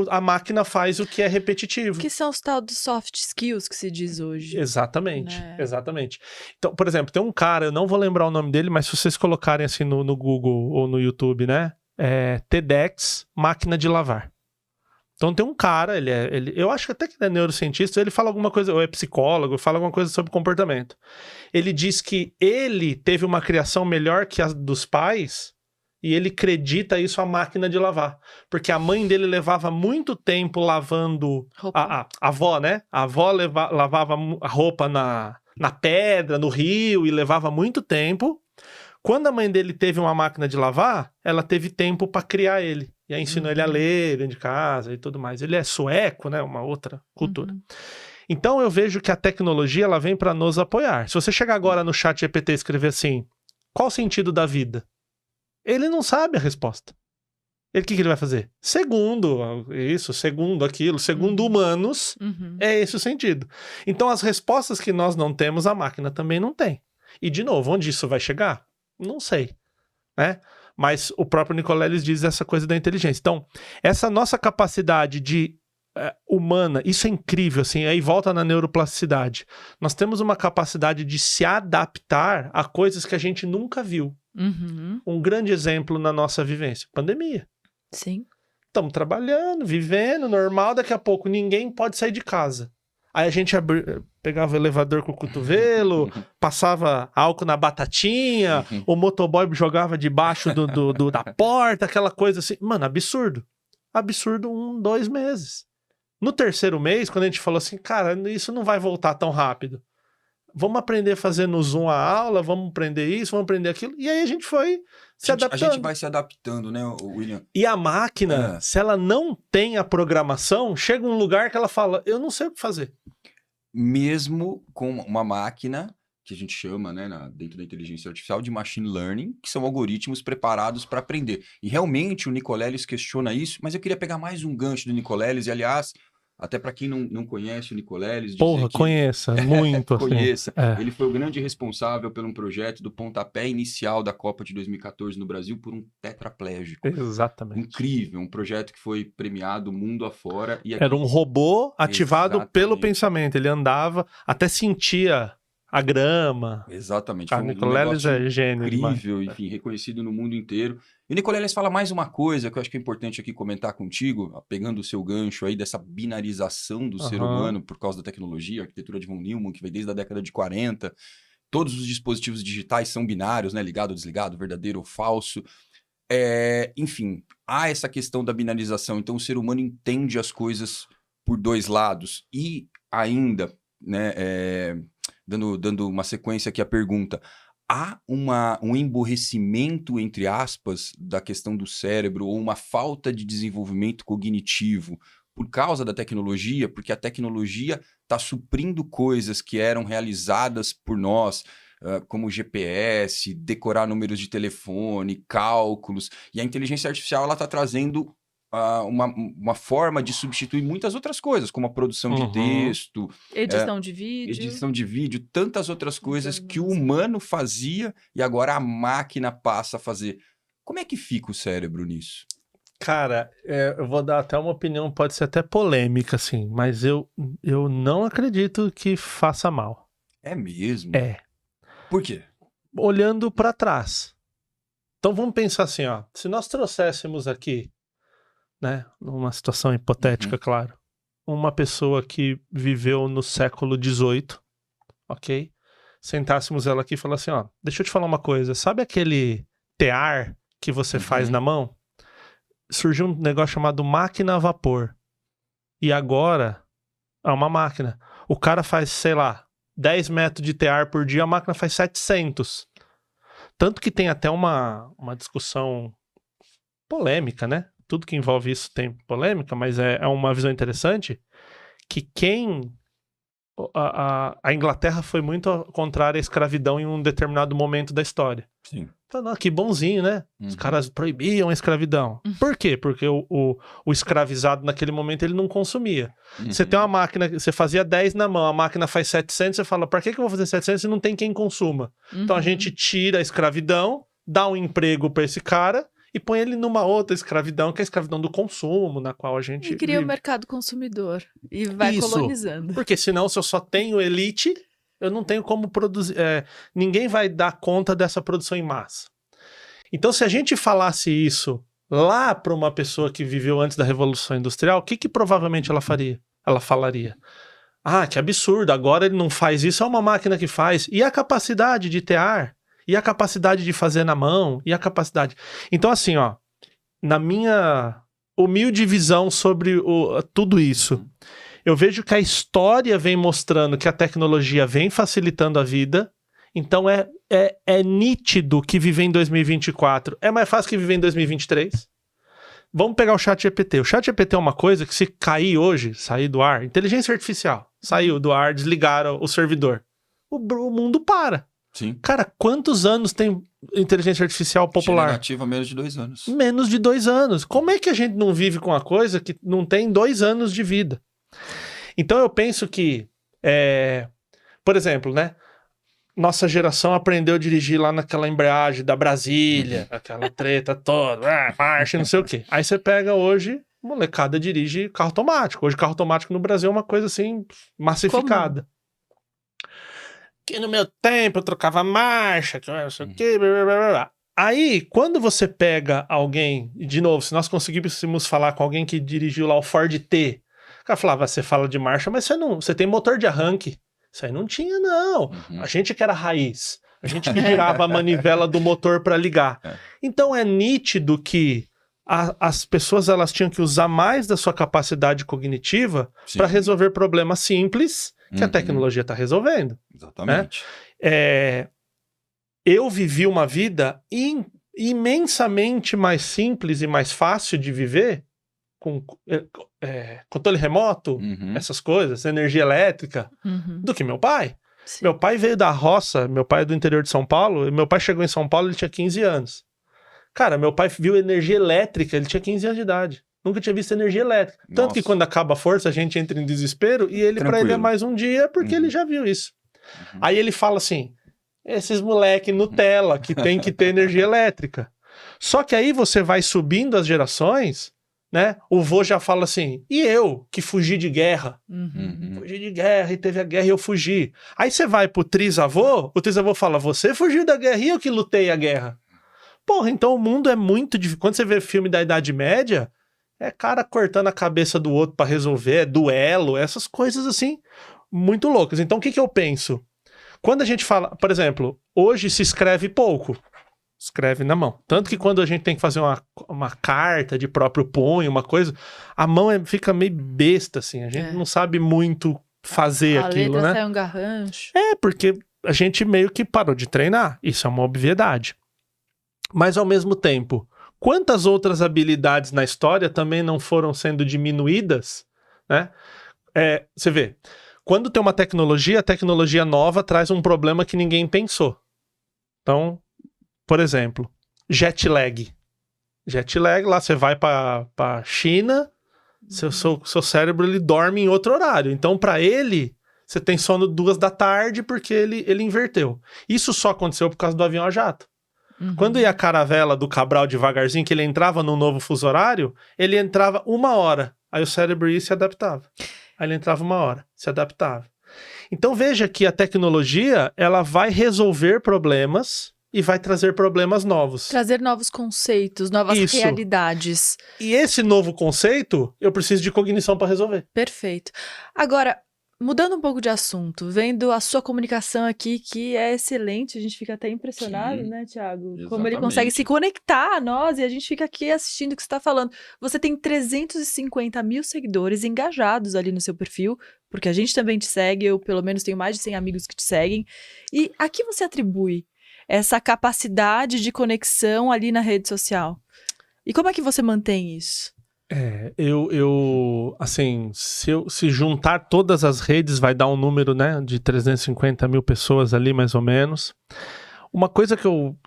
a máquina faz o que é repetitivo. Que são os tal dos soft skills que se diz hoje. Exatamente, né? Exatamente. Então, por exemplo, tem um cara, eu não vou lembrar o nome dele, mas se vocês colocarem assim no Google ou no YouTube, né? TEDx, máquina de lavar. Então tem um cara, eu acho que até que ele é neurocientista, ele fala alguma coisa, ou é psicólogo, fala alguma coisa sobre comportamento. Ele diz que ele teve uma criação melhor que a dos pais e ele acredita isso à máquina de lavar. Porque a mãe dele levava muito tempo lavando... A avó, né? A avó lavava a roupa na pedra, no rio, e levava muito tempo. Quando a mãe dele teve uma máquina de lavar, ela teve tempo para criar ele. E aí ensinou ele a ler dentro de casa e tudo mais. Ele é sueco, né? Uma outra cultura. Então eu vejo que a tecnologia ela vem para nos apoiar. Se você chegar agora no chat GPT e escrever assim, qual o sentido da vida? Ele não sabe a resposta. O que ele vai fazer? Segundo isso, segundo aquilo, segundo humanos, é esse o sentido. Então as respostas que nós não temos, a máquina também não tem. E de novo, onde isso vai chegar? Não sei, né? Mas o próprio Nicoleles diz essa coisa da inteligência. Então, essa nossa capacidade de humana, isso é incrível, assim, aí volta na neuroplasticidade. Nós temos uma capacidade de se adaptar a coisas que a gente nunca viu. Um grande exemplo na nossa vivência, pandemia. Sim. Estamos trabalhando, vivendo, normal, daqui a pouco ninguém pode sair de casa. Aí a gente pegava o elevador com o cotovelo, passava álcool na batatinha, o motoboy jogava debaixo da porta, aquela coisa assim. Mano, absurdo. Absurdo 1, 2 meses. No terceiro mês, quando a gente falou assim, cara, isso não vai voltar tão rápido. Vamos aprender a fazer no Zoom a aula, vamos aprender isso, vamos aprender aquilo. E aí a gente foi se adaptando. A gente vai se adaptando, né, William? E a máquina, se ela não tem a programação, chega um lugar que ela fala, eu não sei o que fazer. Mesmo com uma máquina, que a gente chama, né, dentro da inteligência artificial, de machine learning, que são algoritmos preparados para aprender. E realmente o Nicoleles questiona isso, mas eu queria pegar mais um gancho do Nicoleles, e aliás... Até para quem não conhece o Nicoleles... Porra, conheça, muito. Assim. Conheça. Ele foi o grande responsável por um projeto do pontapé inicial da Copa de 2014 no Brasil por um tetraplégico. Exatamente. Incrível, um projeto que foi premiado mundo afora. E era um robô ativado pelo pensamento. Ele andava, até sentia a grama. Exatamente. O Nicoleles é gênio. Incrível, enfim, reconhecido no mundo inteiro. E o Nicoleles fala mais uma coisa que eu acho que é importante aqui comentar contigo, pegando o seu gancho aí dessa binarização do ser humano por causa da tecnologia, a arquitetura de von Neumann, que veio desde a década de 40. Todos os dispositivos digitais são binários, né? Ligado ou desligado, verdadeiro ou falso. Enfim, há essa questão da binarização. Então o ser humano entende as coisas por dois lados. E ainda, né, dando uma sequência aqui à pergunta, há um emborrecimento, entre aspas, da questão do cérebro ou uma falta de desenvolvimento cognitivo por causa da tecnologia, porque a tecnologia está suprindo coisas que eram realizadas por nós, como GPS, decorar números de telefone, cálculos, e a inteligência artificial está trazendo uma forma de substituir muitas outras coisas, como a produção de texto, edição de vídeo, tantas outras coisas que o humano fazia e agora a máquina passa a fazer. Como é que fica o cérebro nisso? Cara, eu vou dar até uma opinião, pode ser até polêmica, assim, mas eu não acredito que faça mal. É mesmo? É. Por quê? Olhando para trás. Então vamos pensar assim, ó, se nós trouxéssemos aqui, né, numa situação hipotética, claro, uma pessoa que viveu no século XVIII, ok? Sentássemos ela aqui e falasse assim, ó, deixa eu te falar uma coisa, sabe aquele tear que você faz na mão? Surgiu um negócio chamado máquina a vapor. E agora é uma máquina. O cara faz, sei lá, 10 metros de tear por dia, a máquina faz 700. Tanto que tem até uma discussão polêmica, né? Tudo que envolve isso tem polêmica, mas é uma visão interessante, que quem a Inglaterra foi muito contrária à escravidão em um determinado momento da história. Sim. Então, que bonzinho, né? Os caras proibiam a escravidão. Por quê? Porque o escravizado naquele momento ele não consumia. Você tem uma máquina, você fazia 10 na mão, a máquina faz 700, você fala, pra que eu vou fazer 700 se não tem quem consuma? Então a gente tira a escravidão, dá um emprego pra esse cara e põe ele numa outra escravidão, que é a escravidão do consumo, na qual a gente E cria vive. o mercado consumidor e vai colonizando. Porque senão, se eu só tenho elite, eu não tenho como produzir. Ninguém vai dar conta dessa produção em massa. Então, se a gente falasse isso lá para uma pessoa que viveu antes da Revolução Industrial, o que provavelmente ela faria? Ela falaria: ah, que absurdo, agora ele não faz isso, é uma máquina que faz. E a capacidade de ter ar? E a capacidade de fazer na mão? E a capacidade... Então, assim, ó, na minha humilde visão sobre tudo isso, eu vejo que a história vem mostrando que a tecnologia vem facilitando a vida. Então é nítido que viver em 2024 é mais fácil que viver em 2023. Vamos pegar o ChatGPT. O ChatGPT é uma coisa que, se cair hoje, sair do ar, inteligência artificial, saiu do ar, desligaram o servidor, o mundo para. Sim. Cara, quantos anos tem inteligência artificial popular? Generativa, menos de 2 anos. Menos de 2 anos. Como é que a gente não vive com uma coisa que não tem 2 anos de vida? Então eu penso que, por exemplo, né? Nossa geração aprendeu a dirigir lá naquela embreagem da Brasília, aquela treta toda, marcha, não sei o quê. Aí você pega hoje, molecada dirige carro automático. Hoje carro automático no Brasil é uma coisa assim, massificada. Que no meu tempo eu trocava marcha, que não sei o quê, blá, blá, blá, blá. Aí, quando você pega alguém, de novo, se nós conseguíssemos falar com alguém que dirigiu lá o Ford T, o cara falava, você fala de marcha, mas você tem motor de arranque. Isso aí não tinha, não. A gente que era raiz. A gente que girava a manivela do motor para ligar. Então é nítido que as pessoas elas tinham que usar mais da sua capacidade cognitiva para resolver problemas simples que a tecnologia está resolvendo. Exatamente. Né? Eu vivi uma vida imensamente mais simples e mais fácil de viver com controle remoto, essas coisas, energia elétrica, do que meu pai. Sim. Meu pai veio da roça, meu pai é do interior de São Paulo, e meu pai chegou em São Paulo, ele tinha 15 anos. Cara, meu pai viu energia elétrica, ele tinha 15 anos de idade. Nunca tinha visto energia elétrica. Nossa. Tanto que quando acaba a força, a gente entra em desespero, e ele, pra ele é mais um dia, porque ele já viu isso. Aí ele fala assim, esses moleque Nutella, que tem que ter energia elétrica. Só que aí você vai subindo as gerações, né? O vô já fala assim, e eu, que fugi de guerra? Fugi de guerra, e teve a guerra e eu fugi. Aí você vai pro trisavô, o trisavô fala, você fugiu da guerra e eu que lutei a guerra. Porra, então o mundo é muito difícil. Quando você vê filme da Idade Média, é cara cortando a cabeça do outro pra resolver, é duelo, essas coisas assim, muito loucas. Então o que eu penso? Quando a gente fala, por exemplo, hoje se escreve pouco. Escreve na mão. Tanto que quando a gente tem que fazer uma carta de próprio punho, uma coisa, a mão fica meio besta, assim. A gente não sabe muito fazer aquilo, né? A letra sai um garrancho. Porque a gente meio que parou de treinar. Isso é uma obviedade. Mas, ao mesmo tempo, quantas outras habilidades na história também não foram sendo diminuídas, né? Você vê, quando tem uma tecnologia, a tecnologia nova traz um problema que ninguém pensou. Então... Por exemplo, jet lag. Jet lag, lá você vai para China, seu cérebro ele dorme em outro horário. Então, para ele, você tem sono 2 da tarde porque ele inverteu. Isso só aconteceu por causa do avião a jato. Quando ia a caravela do Cabral devagarzinho, que ele entrava num novo fuso horário, ele entrava 1 hora. Aí o cérebro ia e se adaptava. Aí ele entrava 1 hora, se adaptava. Então, veja que a tecnologia, ela vai resolver problemas... e vai trazer problemas novos. Trazer novos conceitos, novas realidades. E esse novo conceito, eu preciso de cognição para resolver. Perfeito. Agora, mudando um pouco de assunto, vendo a sua comunicação aqui, que é excelente, a gente fica até impressionado, né, Thiago? Exatamente. Como ele consegue se conectar a nós e a gente fica aqui assistindo o que você está falando. Você tem 350 mil seguidores engajados ali no seu perfil, porque a gente também te segue, eu pelo menos tenho mais de 100 amigos que te seguem. E a que você atribui essa capacidade de conexão ali na rede social? E como é que você mantém isso? Assim, se juntar todas as redes, vai dar um número, né, de 350 mil pessoas ali, mais ou menos. Uma coisa que eu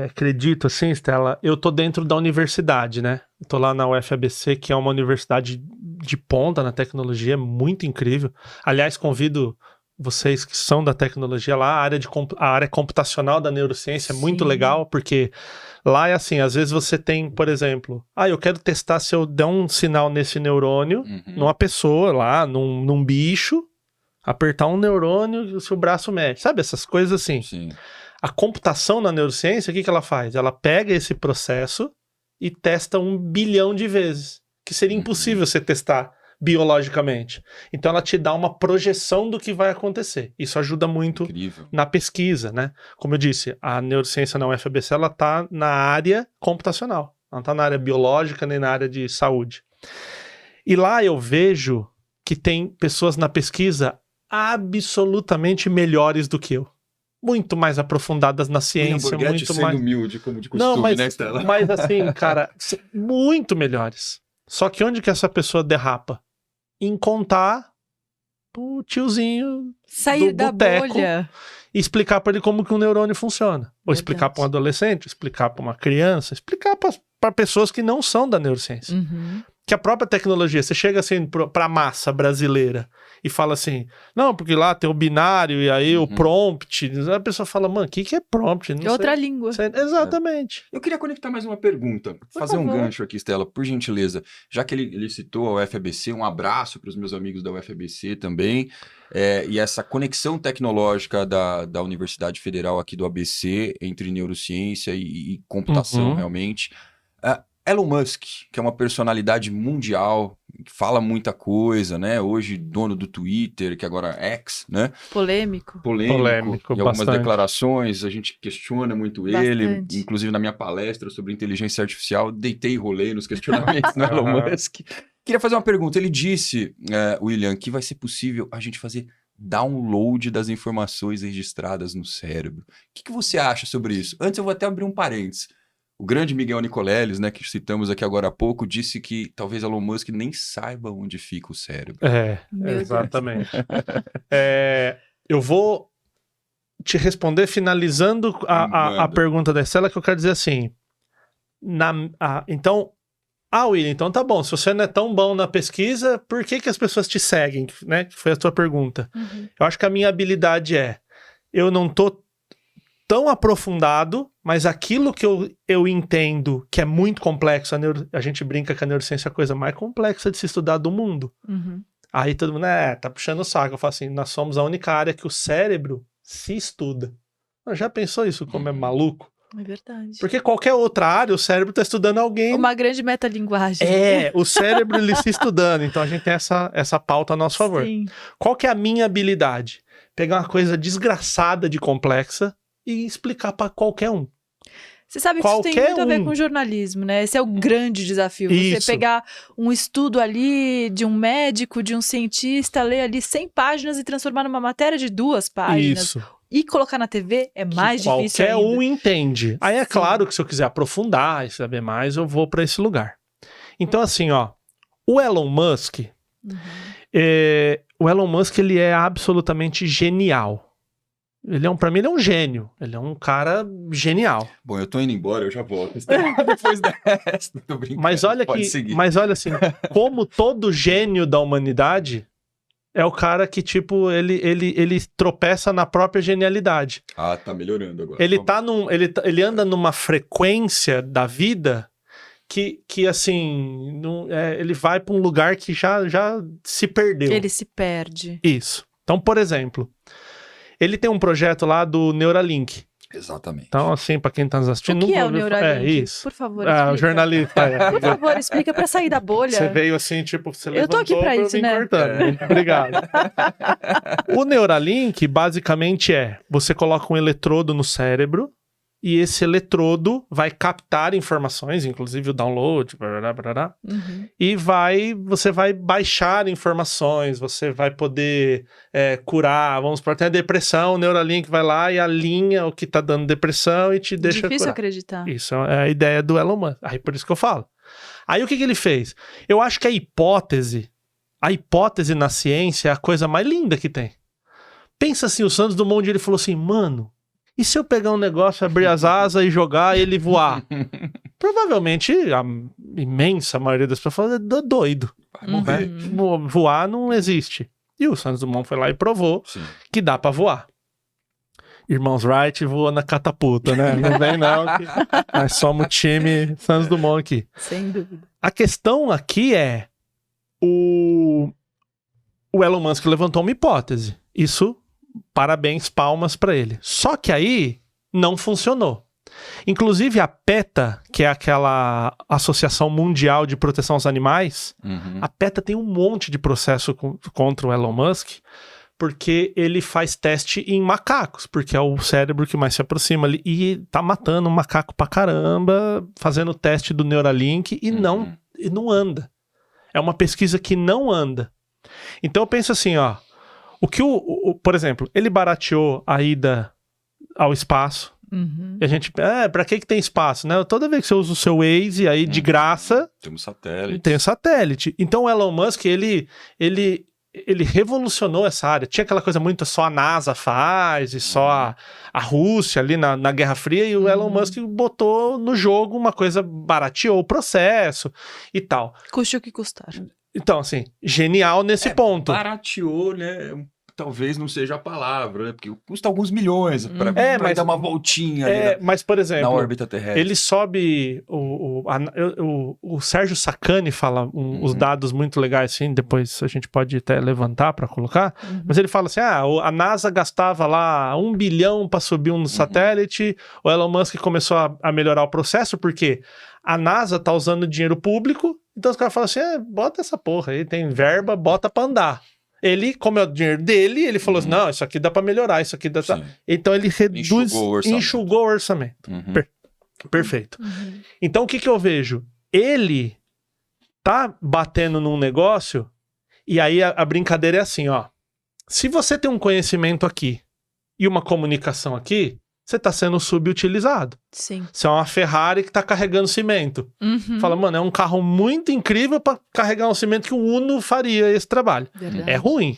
acredito, assim, Stella, eu tô dentro da universidade, né? Eu tô lá na UFABC, que é uma universidade de ponta na tecnologia, muito incrível. Aliás, convido vocês que são da tecnologia lá, a área computacional da neurociência é muito legal, porque lá é assim, às vezes você tem, por exemplo, eu quero testar se eu der um sinal nesse neurônio, numa pessoa lá, num bicho, apertar um neurônio e o seu braço mexe. Sabe, essas coisas assim. Sim. A computação na neurociência, o que ela faz? Ela pega esse processo e testa 1 bilhão de vezes, que seria impossível você testar biologicamente. Então ela te dá uma projeção do que vai acontecer. Isso ajuda muito na pesquisa, né? Como eu disse, a neurociência na UFABC, ela tá na área computacional. Ela não tá na área biológica nem na área de saúde. E lá eu vejo que tem pessoas na pesquisa absolutamente melhores do que eu. Muito mais aprofundadas na ciência, muito sendo mais humilde, como de costume, não, mas, né, Stella? mas assim, cara, muito melhores. Só que onde que essa pessoa derrapa? Em contar pro tiozinho sair do da boteco bolha e explicar pra ele como que um neurônio funciona. Ou Verdade. Explicar pra um adolescente, explicar pra uma criança, explicar pra pessoas que não são da neurociência. Que a própria tecnologia, você chega assim pra massa brasileira e fala assim, não, porque lá tem o binário e aí o prompt, a pessoa fala, mano, o que é prompt? Não é outra língua. Exatamente. Eu queria conectar mais uma pergunta, fazer um gancho aqui, Stella, por gentileza. Já que ele citou a UFABC, um abraço para os meus amigos da UFABC também, e essa conexão tecnológica da Universidade Federal aqui do ABC entre neurociência e computação, realmente. Elon Musk, que é uma personalidade mundial, que fala muita coisa, né? Hoje dono do Twitter, que agora é X, né? Polêmico. E algumas declarações, a gente questiona muito ele. Inclusive na minha palestra sobre inteligência artificial, deitei e rolei nos questionamentos do Elon Musk. Queria fazer uma pergunta. Ele disse, William, que vai ser possível a gente fazer download das informações registradas no cérebro. O que você acha sobre isso? Antes eu vou até abrir um parênteses. O grande Miguel Nicoleles, né, que citamos aqui agora há pouco, disse que talvez Elon Musk nem saiba onde fica o cérebro. Exatamente. Eu vou te responder finalizando a pergunta da Estela, que eu quero dizer assim. William, então tá bom. Se você não é tão bom na pesquisa, por que as pessoas te seguem? Né? Que foi a tua pergunta. Eu acho que a minha habilidade eu não tô tão aprofundado, mas aquilo que eu entendo que é muito complexo, a gente brinca que a neurociência é a coisa mais complexa de se estudar do mundo. Aí todo mundo, tá puxando o saco. Eu falo assim, nós somos a única área que o cérebro se estuda. Já pensou isso como é maluco? É verdade. Porque qualquer outra área, o cérebro está estudando alguém. Uma grande metalinguagem. O cérebro ele se estudando. Então a gente tem essa pauta a nosso favor. Sim. Qual que é a minha habilidade? Pegar uma coisa desgraçada de complexa e explicar para qualquer um. Você sabe que isso tem muito a ver com jornalismo, né? Esse é o grande desafio. Você pegar um estudo ali de um médico, de um cientista, ler ali 100 páginas e transformar numa matéria de 2 páginas. Isso. E colocar na TV é mais difícil ainda. Qualquer um entende. Aí é claro que se eu quiser aprofundar e saber mais, eu vou para esse lugar. Então assim, o Elon Musk, ele é absolutamente genial. Pra mim, ele é um gênio. Ele é um cara genial. Bom, eu tô indo embora, eu já volto. Depois dessa, tô brincando. Mas olha assim, como todo gênio da humanidade, é o cara que, tipo, ele tropeça na própria genialidade. Tá melhorando agora. Ele anda numa frequência da vida que assim, ele vai pra um lugar que já se perdeu. Ele se perde. Isso. Então, por exemplo, ele tem um projeto lá do Neuralink. Exatamente. Então, assim, pra quem tá nos assistindo... O que é o Neuralink? Isso. Por favor, explica. O jornalista. Por favor, explica pra sair da bolha. Você veio assim, tipo, você levantou... Eu tô aqui pra isso, né? Muito obrigado. O Neuralink, basicamente, você coloca um eletrodo no cérebro e esse eletrodo vai captar informações, inclusive o download, e você vai baixar informações, você vai poder curar, vamos supor, tem a depressão, o Neuralink vai lá e alinha o que tá dando depressão e te deixa Difícil curar. Acreditar. Isso é a ideia do Elon Musk. Aí por isso que eu falo. Aí o que ele fez? Eu acho que a hipótese na ciência é a coisa mais linda que tem. Pensa assim, o Santos Dumont, ele falou assim, mano, e se eu pegar um negócio, abrir as asas e jogar ele voar? Provavelmente a imensa maioria das pessoas é doido. Vai morrer. Né? Voar não existe. E o Santos Dumont foi lá e provou que dá pra voar. Irmãos Wright voa na catapulta, né? Não vem não, nós somos o time Santos Dumont aqui. Sem dúvida. A questão aqui é o Elon Musk levantou uma hipótese. Isso, parabéns, palmas pra ele. Só que aí não funcionou. Inclusive a PETA, que é aquela Associação Mundial de Proteção aos Animais, a PETA tem um monte de processo contra o Elon Musk, porque ele faz teste em macacos, porque é o cérebro que mais se aproxima ali, e tá matando um macaco pra caramba, fazendo o teste do Neuralink e não anda. É uma pesquisa que não anda. Então eu penso assim, ó, por exemplo, ele barateou a ida ao espaço, e a gente, pra que tem espaço, né? Toda vez que você usa o seu Waze, aí de graça... Tem um satélite. Tem um satélite. Então o Elon Musk, ele revolucionou essa área. Tinha aquela coisa muito só a NASA faz, e só a Rússia ali na Guerra Fria, e o Elon Musk botou no jogo uma coisa, barateou o processo e tal. Custe o que custar. Então, assim, genial nesse ponto. Barateou, né? Talvez não seja a palavra, né? Porque custa alguns milhões para dar uma voltinha ali mas, por exemplo, na órbita terrestre. Ele sobe... O Sérgio Sacani fala os dados muito legais, assim, depois a gente pode até levantar para colocar, mas ele fala assim, a NASA gastava lá 1 bilhão para subir um satélite, o Elon Musk começou a melhorar o processo, porque a NASA tá usando dinheiro público, então os caras falam assim, bota essa porra aí, tem verba, bota para andar. Ele, como é o dinheiro dele, ele falou assim, não, isso aqui dá pra melhorar, isso aqui dá... Então ele enxugou o orçamento. Perfeito. Então o que eu vejo? Ele tá batendo num negócio, e aí a brincadeira é assim, ó. Se você tem um conhecimento aqui e uma comunicação aqui, você tá sendo subutilizado. Sim. Você é uma Ferrari que tá carregando cimento. Fala, mano, é um carro muito incrível pra carregar um cimento que o Uno faria esse trabalho. Verdade. É ruim.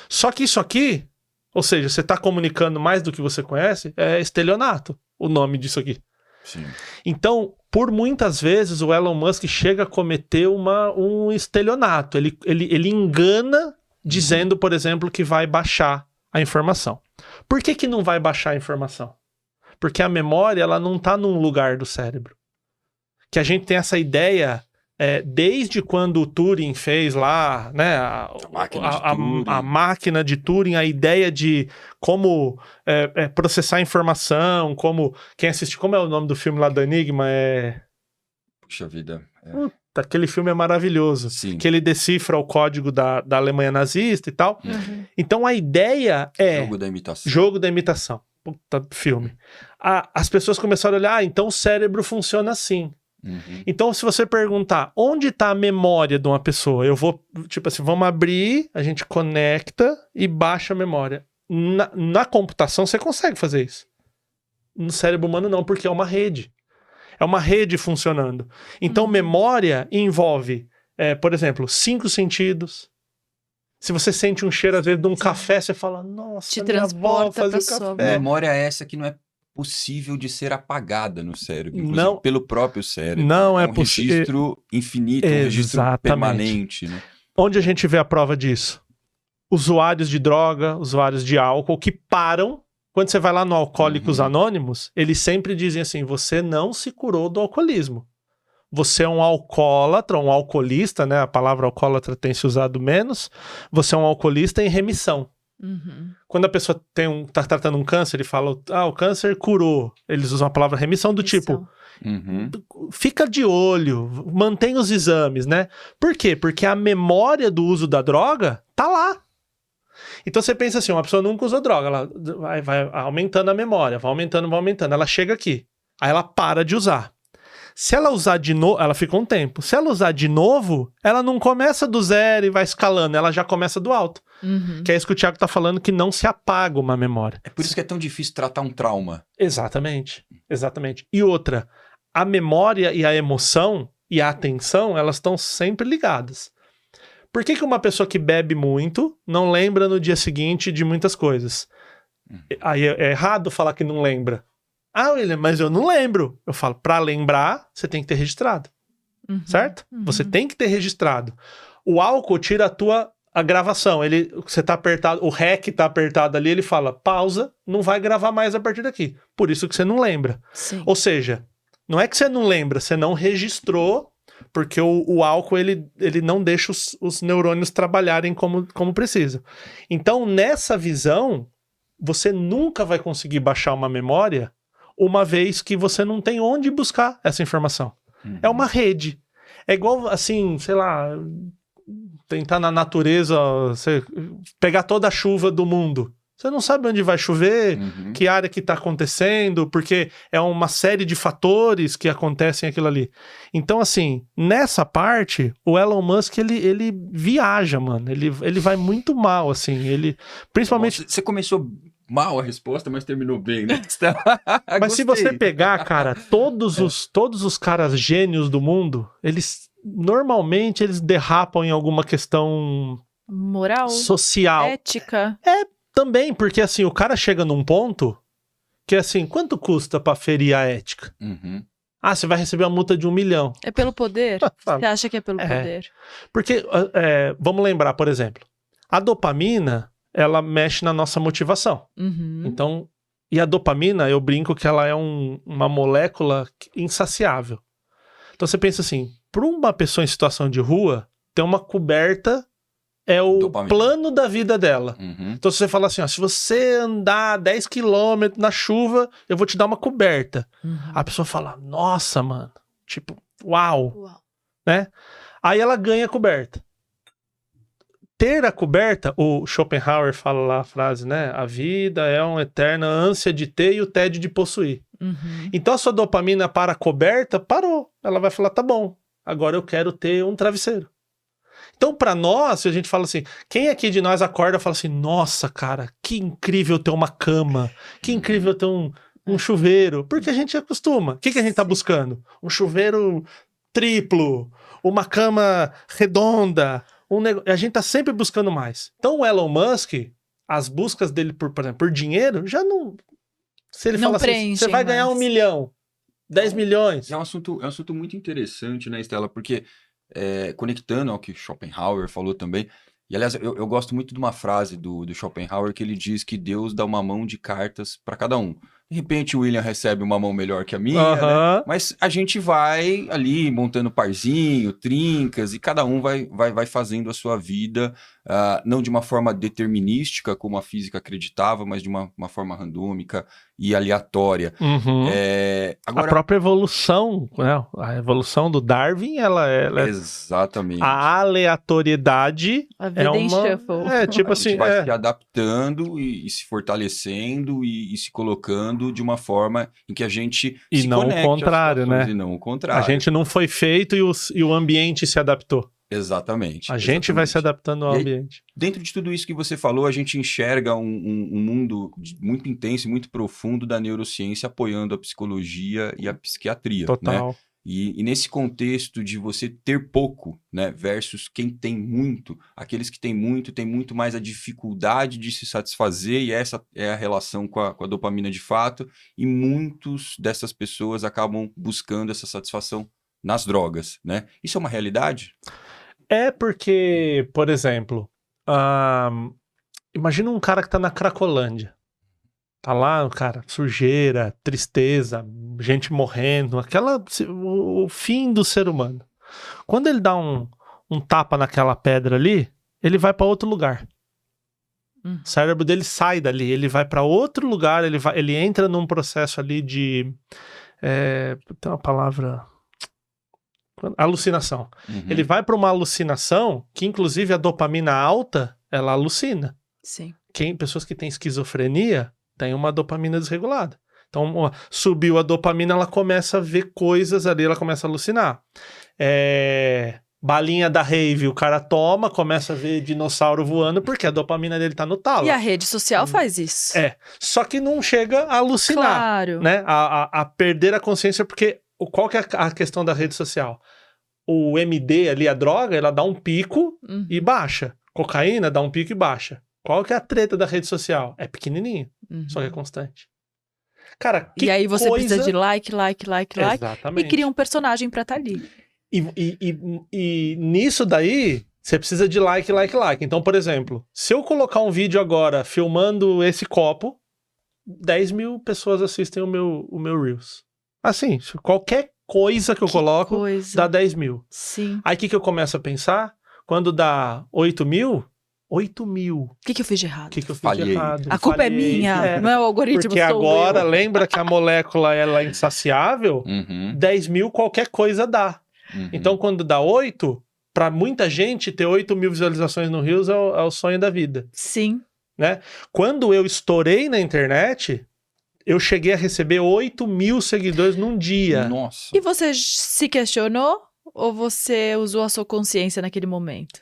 Só que isso aqui, ou seja, você tá comunicando mais do que você conhece, é estelionato, o nome disso aqui. Sim. Então, por muitas vezes, o Elon Musk chega a cometer um estelionato. Ele engana dizendo, por exemplo, que vai baixar a informação. Por que não vai baixar a informação? Porque a memória, ela não está num lugar do cérebro. Que a gente tem essa ideia, desde quando o Turing fez lá, né, a máquina de Turing, a ideia de como processar informação, quem assistiu, como é o nome do filme lá do Enigma? Puxa vida. Aquele filme é maravilhoso. Sim. Que ele decifra o código da Alemanha nazista e tal. Então a ideia é... Jogo da imitação. Puta filme. As pessoas começaram a olhar, então o cérebro funciona assim. Então se você perguntar onde está a memória de uma pessoa, eu vou, tipo assim, vamos abrir, a gente conecta e baixa a memória. Na computação você consegue fazer isso. No cérebro humano não, porque é uma rede. É uma rede funcionando. Então, memória envolve, por exemplo, 5 sentidos. Se você sente um cheiro, às vezes, de um café, você fala, nossa, te minha avó fazia café. Memória é essa que não é possível de ser apagada no cérebro, não, pelo próprio cérebro. Não é possível. Um registro infinito, um registro permanente. Né? Onde a gente vê a prova disso? Usuários de droga, usuários de álcool que param. Quando você vai lá no Alcoólicos Anônimos, eles sempre dizem assim, você não se curou do alcoolismo. Você é um alcoólatra, um alcoolista, né? A palavra alcoólatra tem se usado menos. Você é um alcoolista em remissão. Quando a pessoa tá tratando um câncer, ele fala, o câncer curou. Eles usam a palavra remissão do tipo, fica de olho, mantém os exames, né? Por quê? Porque a memória do uso da droga tá lá. Então você pensa assim, uma pessoa nunca usou droga, ela vai aumentando a memória, vai aumentando, ela chega aqui, aí ela para de usar. Se ela usar de novo, ela fica um tempo. Se ela usar de novo, ela não começa do zero e vai escalando, ela já começa do alto. Que é isso que o Thiago tá falando, que não se apaga uma memória. É por isso que é tão difícil tratar um trauma. Exatamente. E outra, a memória e a emoção e a atenção, elas estão sempre ligadas. Por que uma pessoa que bebe muito não lembra no dia seguinte de muitas coisas? Aí é errado falar que não lembra. Ah, William, mas eu não lembro. Eu falo, pra lembrar, você tem que ter registrado. Certo? Você tem que ter registrado. O álcool tira a gravação. Você tá apertado, o REC tá apertado ali, ele fala, pausa, não vai gravar mais a partir daqui. Por isso que você não lembra. Sim. Ou seja, não é que você não lembra, você não registrou, porque o álcool, ele não deixa os neurônios trabalharem como precisa. Então, nessa visão, você nunca vai conseguir baixar uma memória uma vez que você não tem onde buscar essa informação. É uma rede. É igual, assim, sei lá, tentar na natureza, você pegar toda a chuva do mundo. Você não sabe onde vai chover, que área que está acontecendo, porque é uma série de fatores que acontecem aquilo ali. Então, assim, nessa parte, o Elon Musk, ele viaja, mano. Ele vai muito mal, assim. Principalmente... Você começou mal a resposta, mas terminou bem, né? Mas se você pegar, cara, todos os caras gênios do mundo, normalmente eles derrapam em alguma questão moral, social, ética. Também, porque assim, o cara chega num ponto que assim, quanto custa pra ferir a ética? Ah, você vai receber uma multa de 1 milhão. É pelo poder? Você acha que é pelo poder? Porque, vamos lembrar, por exemplo, a dopamina, ela mexe na nossa motivação. Então, e a dopamina, eu brinco que ela é uma molécula insaciável. Então você pensa assim, para uma pessoa em situação de rua, ter uma coberta é o dopamina. Plano da vida dela. Então se você falar assim, ó, se você andar 10 km na chuva, eu vou te dar uma coberta. A pessoa fala, nossa, mano, tipo, uau. Né? Aí ela ganha a coberta. Ter a coberta, o Schopenhauer fala lá a frase, né? A vida é uma eterna ânsia de ter e o tédio de possuir. Então a sua dopamina para a coberta parou. Ela vai falar, tá bom, agora eu quero ter um travesseiro. Então, para nós, se a gente fala assim, quem aqui de nós acorda e fala assim, nossa, cara, que incrível ter uma cama, que incrível ter um chuveiro, porque a gente acostuma. O que a gente tá buscando? Um chuveiro triplo, uma cama redonda, a gente tá sempre buscando mais. Então, o Elon Musk, as buscas dele, por exemplo, por dinheiro, já não... Se ele fala assim, você vai ganhar 1 milhão, 10 milhões. É um assunto muito interessante, né, Estela? Porque... conectando ao que Schopenhauer falou também, e aliás, eu gosto muito de uma frase do Schopenhauer que ele diz que Deus dá uma mão de cartas para cada um. De repente o William recebe uma mão melhor que a minha, né? Mas a gente vai ali montando parzinho, trincas, e cada um vai fazendo a sua vida, não de uma forma determinística, como a física acreditava, mas de uma forma randômica e aleatória. Agora, a própria evolução, né? A evolução do Darwin, ela exatamente. A aleatoriedade a vida em shuffle. Tipo assim, a gente vai se adaptando e se fortalecendo e se colocando de uma forma em que a gente e se não conecte o contrário, né? E não o contrário. A gente não foi feito e o ambiente se adaptou. Exatamente. A gente vai se adaptando ao ambiente. Dentro de tudo isso que você falou, a gente enxerga um mundo muito intenso e muito profundo da neurociência apoiando a psicologia e a psiquiatria. Total. Né? E nesse contexto de você ter pouco, né, versus quem tem muito, aqueles que têm muito mais a dificuldade de se satisfazer, e essa é a relação com a dopamina de fato, e muitos dessas pessoas acabam buscando essa satisfação nas drogas, né? Isso é uma realidade? É porque, por exemplo, imagina um cara que tá na Cracolândia. Tá lá, cara, sujeira, tristeza, gente morrendo, o fim do ser humano. Quando ele dá um tapa naquela pedra ali, ele vai para outro lugar. O cérebro dele sai dali, ele vai para outro lugar, ele entra num processo ali de... tem uma palavra... alucinação. Ele vai para uma alucinação que, inclusive, a dopamina alta, ela alucina. Sim. Pessoas que têm esquizofrenia têm uma dopamina desregulada. Então, subiu a dopamina, ela começa a ver coisas ali, ela começa a alucinar. Balinha da rave, o cara toma, começa a ver dinossauro voando, porque a dopamina dele tá no talo. E a rede social faz isso. Só que não chega a alucinar. Claro. Né? A perder a consciência, porque qual que é a questão da rede social? o MD ali, a droga, ela dá um pico e baixa. Cocaína dá um pico e baixa. Qual que é a treta da rede social? É pequenininho, só que é constante. Cara, que E aí você coisa... precisa de like, Exatamente. e cria um personagem pra estar ali. E nisso daí, você precisa de like. Então, por exemplo, se eu colocar um vídeo agora filmando esse copo, 10 mil pessoas assistem o meu Reels. Assim, qualquer coisa que eu coloco dá 10 mil. Sim. Aí o que eu começo a pensar? Quando dá 8 mil... 8 mil. O que eu fiz de errado? O que eu fiz de errado? A culpa é minha, não é o algoritmo. Porque agora, lembra que a molécula ela é insaciável? 10 mil qualquer coisa dá. Então, quando dá 8, pra muita gente, ter 8 mil visualizações no Reels é o sonho da vida. Sim. Né? Quando eu estourei na internet, eu cheguei a receber 8 mil seguidores num dia. Nossa. E você se questionou ou você usou a sua consciência naquele momento?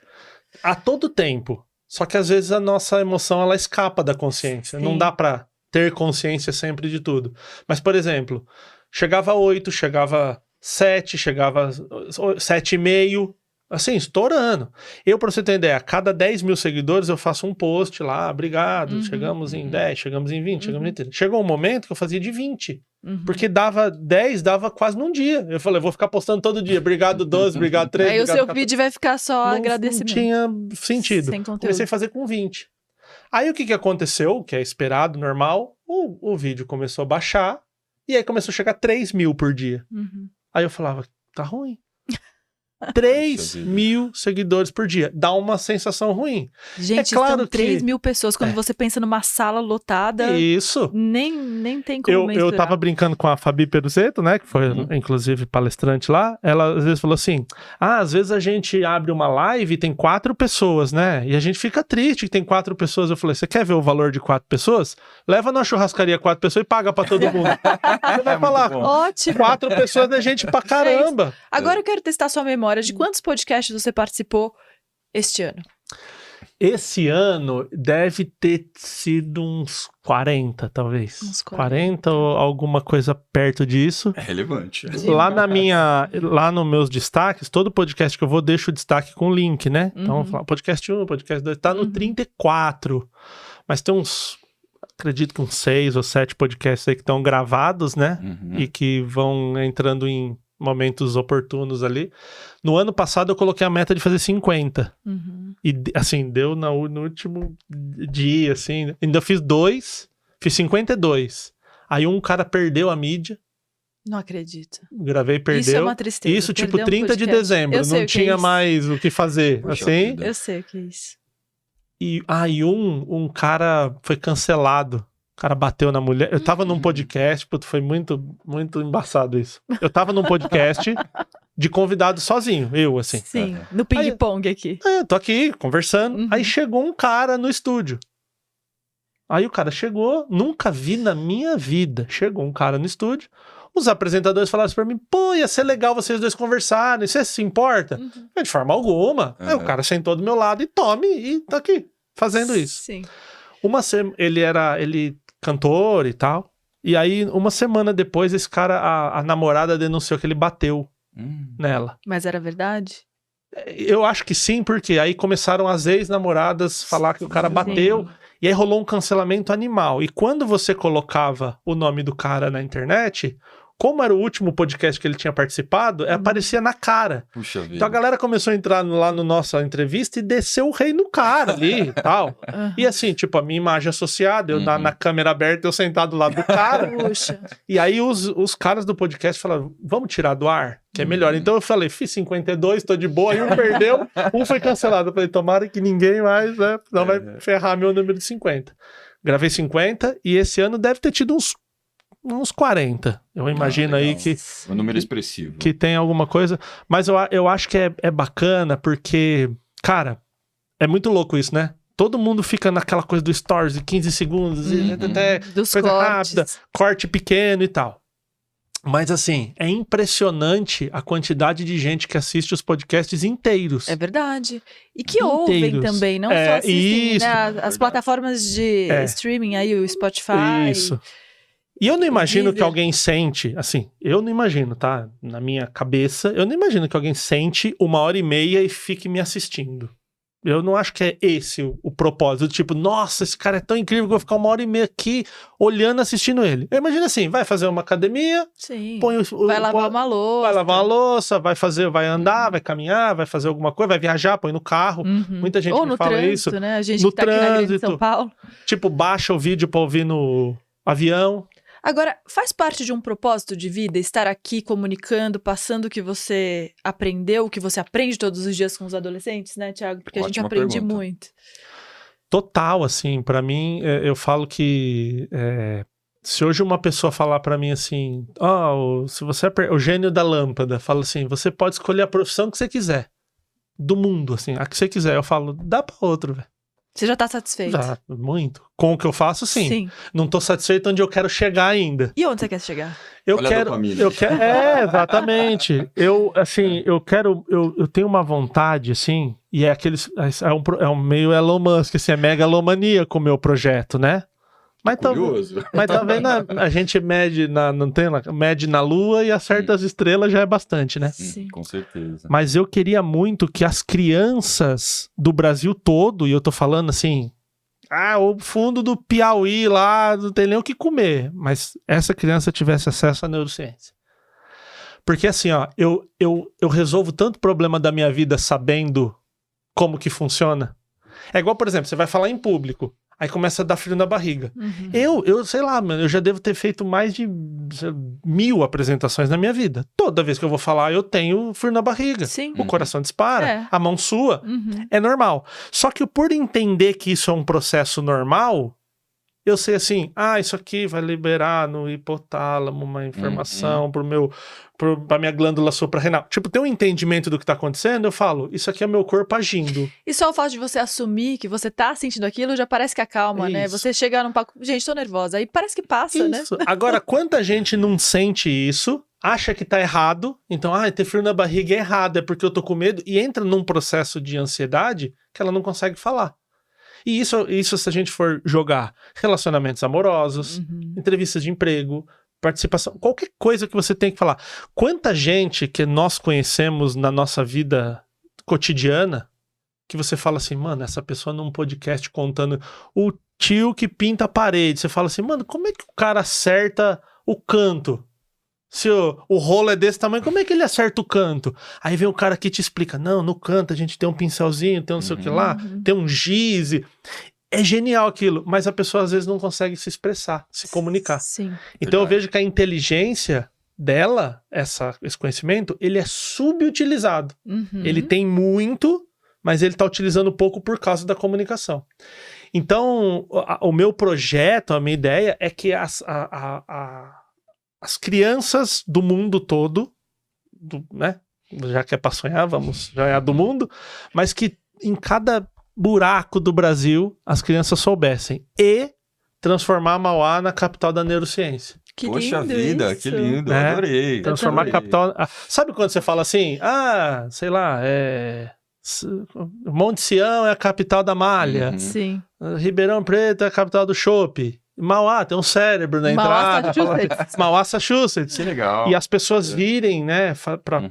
A todo tempo. Só que às vezes a nossa emoção ela escapa da consciência. Sim. Não dá pra ter consciência sempre de tudo. Mas, por exemplo, chegava 8, chegava 7, chegava 7,5, assim, estourando. Pra você ter ideia, a cada 10 mil seguidores eu faço um post lá, obrigado, chegamos em 10, chegamos em 20, chegamos em 30. Chegou um momento que eu fazia de 20. Porque dava 10, dava quase num dia. Eu falei, vou ficar postando todo dia. Obrigado 12, obrigado 13. Aí obrigado o seu vídeo vai ficar só agradecimento. Não tinha sentido. Sem conteúdo. Comecei a fazer com 20. Aí o que aconteceu, que é esperado, normal, o vídeo começou a baixar e aí começou a chegar 3 mil por dia. Aí eu falava, tá ruim. 3 mil seguidores por dia. Dá uma sensação ruim. Gente, claro são 3 mil pessoas. Quando você pensa numa sala lotada... Isso. Nem tem como mensurar. Eu tava brincando com a Fabi Peruzetto, né? Que foi, inclusive, palestrante lá. Ela, às vezes, falou assim... às vezes a gente abre uma live e tem 4 pessoas, né? E a gente fica triste que tem 4 pessoas. Eu falei, você quer ver o valor de 4 pessoas? Leva na churrascaria 4 pessoas e paga pra todo mundo. Você vai falar... Ótimo. 4 pessoas é gente pra caramba. Agora eu quero testar sua memória. De quantos podcasts você participou este ano? Esse ano deve ter sido uns 40, talvez. Uns 40 ou alguma coisa perto disso. É relevante. Lá nos meus destaques, todo podcast que eu vou, deixo o destaque com link, né? Então, podcast 1, podcast 2, tá no 34. Mas tem acredito que uns 6 ou 7 podcasts aí que estão gravados, né? E que vão entrando em momentos oportunos ali. No ano passado eu coloquei a meta de fazer 50. E assim, deu no último dia, assim. Ainda fiz 2, fiz 52. Aí um cara perdeu a mídia. Não acredito. Gravei e perdeu. Isso é uma tristeza. Isso, tipo, 30 de dezembro. Não tinha mais o que fazer. Poxa assim. vida. Eu sei o que é isso. E um cara foi cancelado. O cara bateu na mulher. Eu tava num podcast, foi muito, muito embaçado isso. Eu tava num podcast de convidado sozinho, eu, assim. Sim, no ping-pong aqui. Tô aqui, conversando. Aí chegou um cara no estúdio. Aí o cara chegou, nunca vi na minha vida. Chegou um cara no estúdio. Os apresentadores falaram assim pra mim, ia ser legal vocês dois conversarem, você se importa? De forma alguma. Aí o cara sentou do meu lado e tá aqui, fazendo isso. Sim. Ele cantor e tal. E aí, uma semana depois, esse cara, a namorada denunciou que ele bateu nela. Mas era verdade? Eu acho que sim, porque aí começaram as ex-namoradas falar que o cara bateu. E aí rolou um cancelamento animal. E quando você colocava o nome do cara na internet... Como era o último podcast que ele tinha participado, aparecia na cara. Puxa vida. Então a galera começou a entrar lá no nossa entrevista e desceu o rei no cara ali e tal. E assim, tipo, a minha imagem associada, eu na câmera aberta, eu sentado do lado do cara. Puxa. E aí os caras do podcast falaram, vamos tirar do ar, que é melhor. Então eu falei, fiz 52, tô de boa, aí um perdeu, um foi cancelado. Eu falei, tomara que ninguém mais, né, não vai ferrar meu número de 50. Gravei 50 e esse ano deve ter tido uns 40. Eu imagino aí que... Um número expressivo. Que tem alguma coisa. Mas eu acho que é bacana porque, cara, é muito louco isso, né? Todo mundo fica naquela coisa do stories de 15 segundos, até dos coisa cortes. rápida, corte pequeno e tal. Mas assim, é impressionante a quantidade de gente que assiste os podcasts inteiros. É verdade. E que ouvem também, não só assistem, isso, né? As plataformas de streaming aí, o Spotify... Isso. E eu não imagino que alguém sente, assim, eu não imagino, tá? Na minha cabeça, eu não imagino que alguém sente 1h30 e fique me assistindo. Eu não acho que é esse o propósito, tipo, nossa, esse cara é tão incrível que eu vou ficar 1h30 aqui olhando, assistindo ele. Eu imagino assim, vai fazer uma academia, vai lavar uma louça, vai andar, vai caminhar, vai fazer alguma coisa, vai viajar, põe no carro. Muita gente me fala isso. Né? A gente no que tá trânsito, aqui na Grande São Paulo. Tipo, baixa o vídeo pra ouvir no avião. Agora, faz parte de um propósito de vida estar aqui comunicando, passando o que você aprendeu, o que você aprende todos os dias com os adolescentes, né, Thiago? Porque a gente aprende muito. Total, assim, pra mim, eu falo que se hoje uma pessoa falar pra mim assim, se você é o gênio da lâmpada, fala assim, você pode escolher a profissão que você quiser, do mundo, assim, a que você quiser. Eu falo, dá pra outro, velho. Você já tá satisfeito? Já, muito. Com o que eu faço, sim. Não tô satisfeito onde eu quero chegar ainda. E onde você quer chegar? Eu quero. Exatamente. Eu tenho uma vontade, assim, e é aqueles. É um meio Elon Musk, assim, é megalomaníaco o meu projeto, né? Mas tá vendo? A gente mede mede na Lua e acerta as estrelas já é bastante, né? Sim, com certeza. Mas eu queria muito que as crianças do Brasil todo, e eu tô falando assim, o fundo do Piauí lá, não tem nem o que comer, mas essa criança tivesse acesso à neurociência. Porque assim, eu resolvo tanto problema da minha vida sabendo como que funciona. É igual, por exemplo, você vai falar em público. Aí começa a dar frio na barriga. Eu sei lá, mano, eu já devo ter feito mais de 1000 apresentações na minha vida. Toda vez que eu vou falar, eu tenho frio na barriga. Sim. O coração dispara, a mão sua. É normal. Só que por entender que isso é um processo normal, eu sei assim, isso aqui vai liberar no hipotálamo uma informação pra minha glândula suprarrenal. Tipo, tem um entendimento do que tá acontecendo, eu falo, isso aqui é meu corpo agindo. E só o fato de você assumir que você tá sentindo aquilo, já parece que acalma, né? Você chegar num palco, gente, tô nervosa, aí parece que passa, né? Agora, quanta gente não sente isso, acha que tá errado, então, ter frio na barriga é errado, é porque eu tô com medo, e entra num processo de ansiedade que ela não consegue falar. E isso se a gente for jogar relacionamentos amorosos, entrevistas de emprego, participação, qualquer coisa que você tem que falar. Quanta gente que nós conhecemos na nossa vida cotidiana, que você fala assim, mano, essa pessoa num podcast contando o tio que pinta a parede, você fala assim, mano, como é que o cara acerta o canto? Se o rolo é desse tamanho, como é que ele acerta o canto? Aí vem o cara que te explica, não, no canto a gente tem um pincelzinho, tem um não sei o que lá, tem um giz. É genial aquilo, mas a pessoa às vezes não consegue se expressar, se comunicar. Sim. Então eu vejo que a inteligência dela, esse conhecimento, ele é subutilizado. Ele tem muito, mas ele está utilizando pouco por causa da comunicação. Então, o meu projeto, a minha ideia é que as crianças do mundo todo, né? Já que é para sonhar, vamos sonhar do mundo, mas que em cada buraco do Brasil as crianças soubessem e transformar Mauá na capital da neurociência. Que Poxa lindo vida, isso. que lindo, adorei. Transformar a capital... Sabe quando você fala assim, sei lá, Monte Sião é a capital da malha, Sim. Ribeirão Preto é a capital do chopp, Mauá tem um cérebro na entrada. Mauá, Massachusetts. Que legal. E as pessoas virem, né,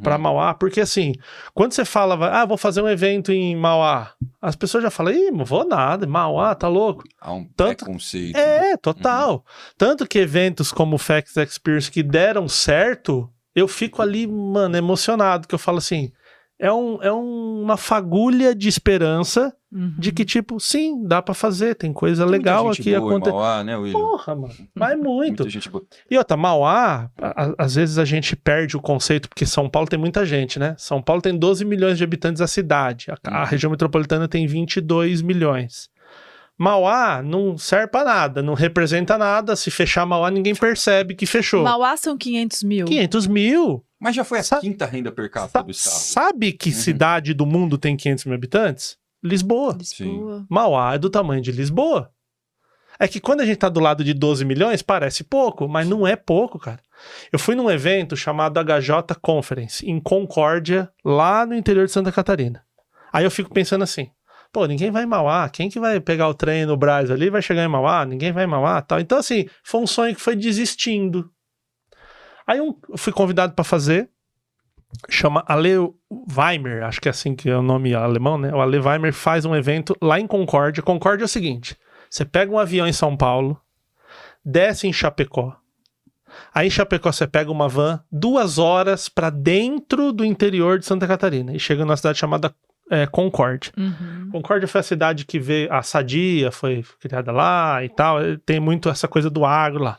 pra Mauá. Porque assim, quando você fala, vou fazer um evento em Mauá, as pessoas já falam, não vou nada, Mauá, tá louco? Há um preconceito. Total. Tanto que eventos como o Facts Experience que deram certo, eu fico ali, mano, emocionado, que eu falo assim, é uma fagulha de esperança de que, tipo, sim, dá pra fazer, tem coisa legal aqui acontecendo. Mauá, né, William? Porra, mano, vai muito. Muita gente boa. E outra, Mauá, às vezes a gente perde o conceito, porque São Paulo tem muita gente, né? São Paulo tem 12 milhões de habitantes a cidade, a região metropolitana tem 22 milhões. Mauá não serve pra nada, não representa nada, se fechar Mauá ninguém percebe que fechou. Mauá são 500 mil. 500 mil. Mas já foi a quinta renda per capita do estado. Sabe que cidade do mundo tem 500 mil habitantes? Lisboa. Sim. Mauá é do tamanho de Lisboa. É que quando a gente tá do lado de 12 milhões, parece pouco, mas não é pouco, cara. Eu fui num evento chamado HJ Conference, em Concórdia, lá no interior de Santa Catarina. Aí eu fico pensando assim, Pô, ninguém vai em Mauá. Quem que vai pegar o trem no Brás ali vai chegar em Mauá? Ninguém vai em Mauá, tal. Então, assim, foi um sonho que foi desistindo. Aí eu fui convidado para fazer, chama Ale Weimer, acho que é assim que é o nome alemão, né? O Ale Weimer faz um evento lá em Concórdia. Concórdia é o seguinte, você pega um avião em São Paulo, desce em Chapecó, aí em Chapecó você pega uma van 2 horas para dentro do interior de Santa Catarina e chega numa cidade chamada Concórdia. Concórdia foi a cidade que veio, a Sadia foi criada lá e tal, tem muito essa coisa do agro lá.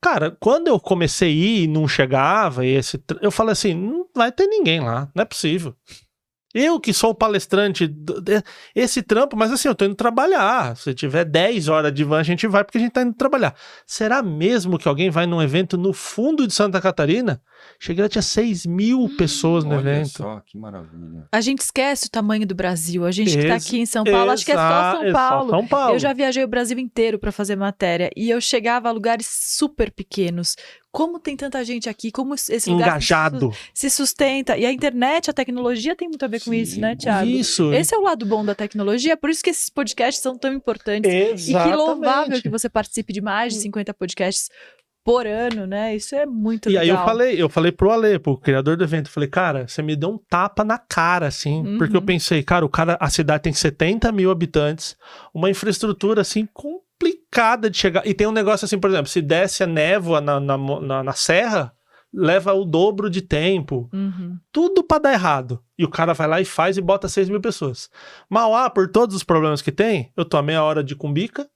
Cara, quando eu comecei a ir e não chegava, eu falei assim, não vai ter ninguém lá, não é possível. Eu que sou o palestrante, esse trampo, mas assim, eu tô indo trabalhar. Se tiver 10 horas de van, a gente vai porque a gente tá indo trabalhar. Será mesmo que alguém vai num evento no fundo de Santa Catarina? Cheguei lá, tinha 6.000 pessoas no evento. Olha só, que maravilha. A gente esquece o tamanho do Brasil. A gente que tá aqui em São Paulo, acho que é só São Paulo. São Paulo. Eu já viajei o Brasil inteiro para fazer matéria e eu chegava a lugares super pequenos. Como tem tanta gente aqui, como esse lugar engajado se sustenta. E a internet, a tecnologia tem muito a ver com isso, né, Thiago? Isso. Esse é o lado bom da tecnologia, por isso que esses podcasts são tão importantes. Exatamente. E que louvável que você participe de mais de 50 podcasts por ano, né? Isso é muito legal. E aí eu falei pro Ale, pro criador do evento, eu falei, cara, você me deu um tapa na cara, assim, porque eu pensei, cara, a cidade tem 70.000 habitantes, uma infraestrutura, assim, complicada de chegar, e tem um negócio assim, por exemplo, se desce a névoa na serra, leva o dobro de tempo, tudo pra dar errado, e o cara vai lá e faz e bota 6.000 pessoas. Mauá, por todos os problemas que tem, eu tô a meia hora de Cumbica,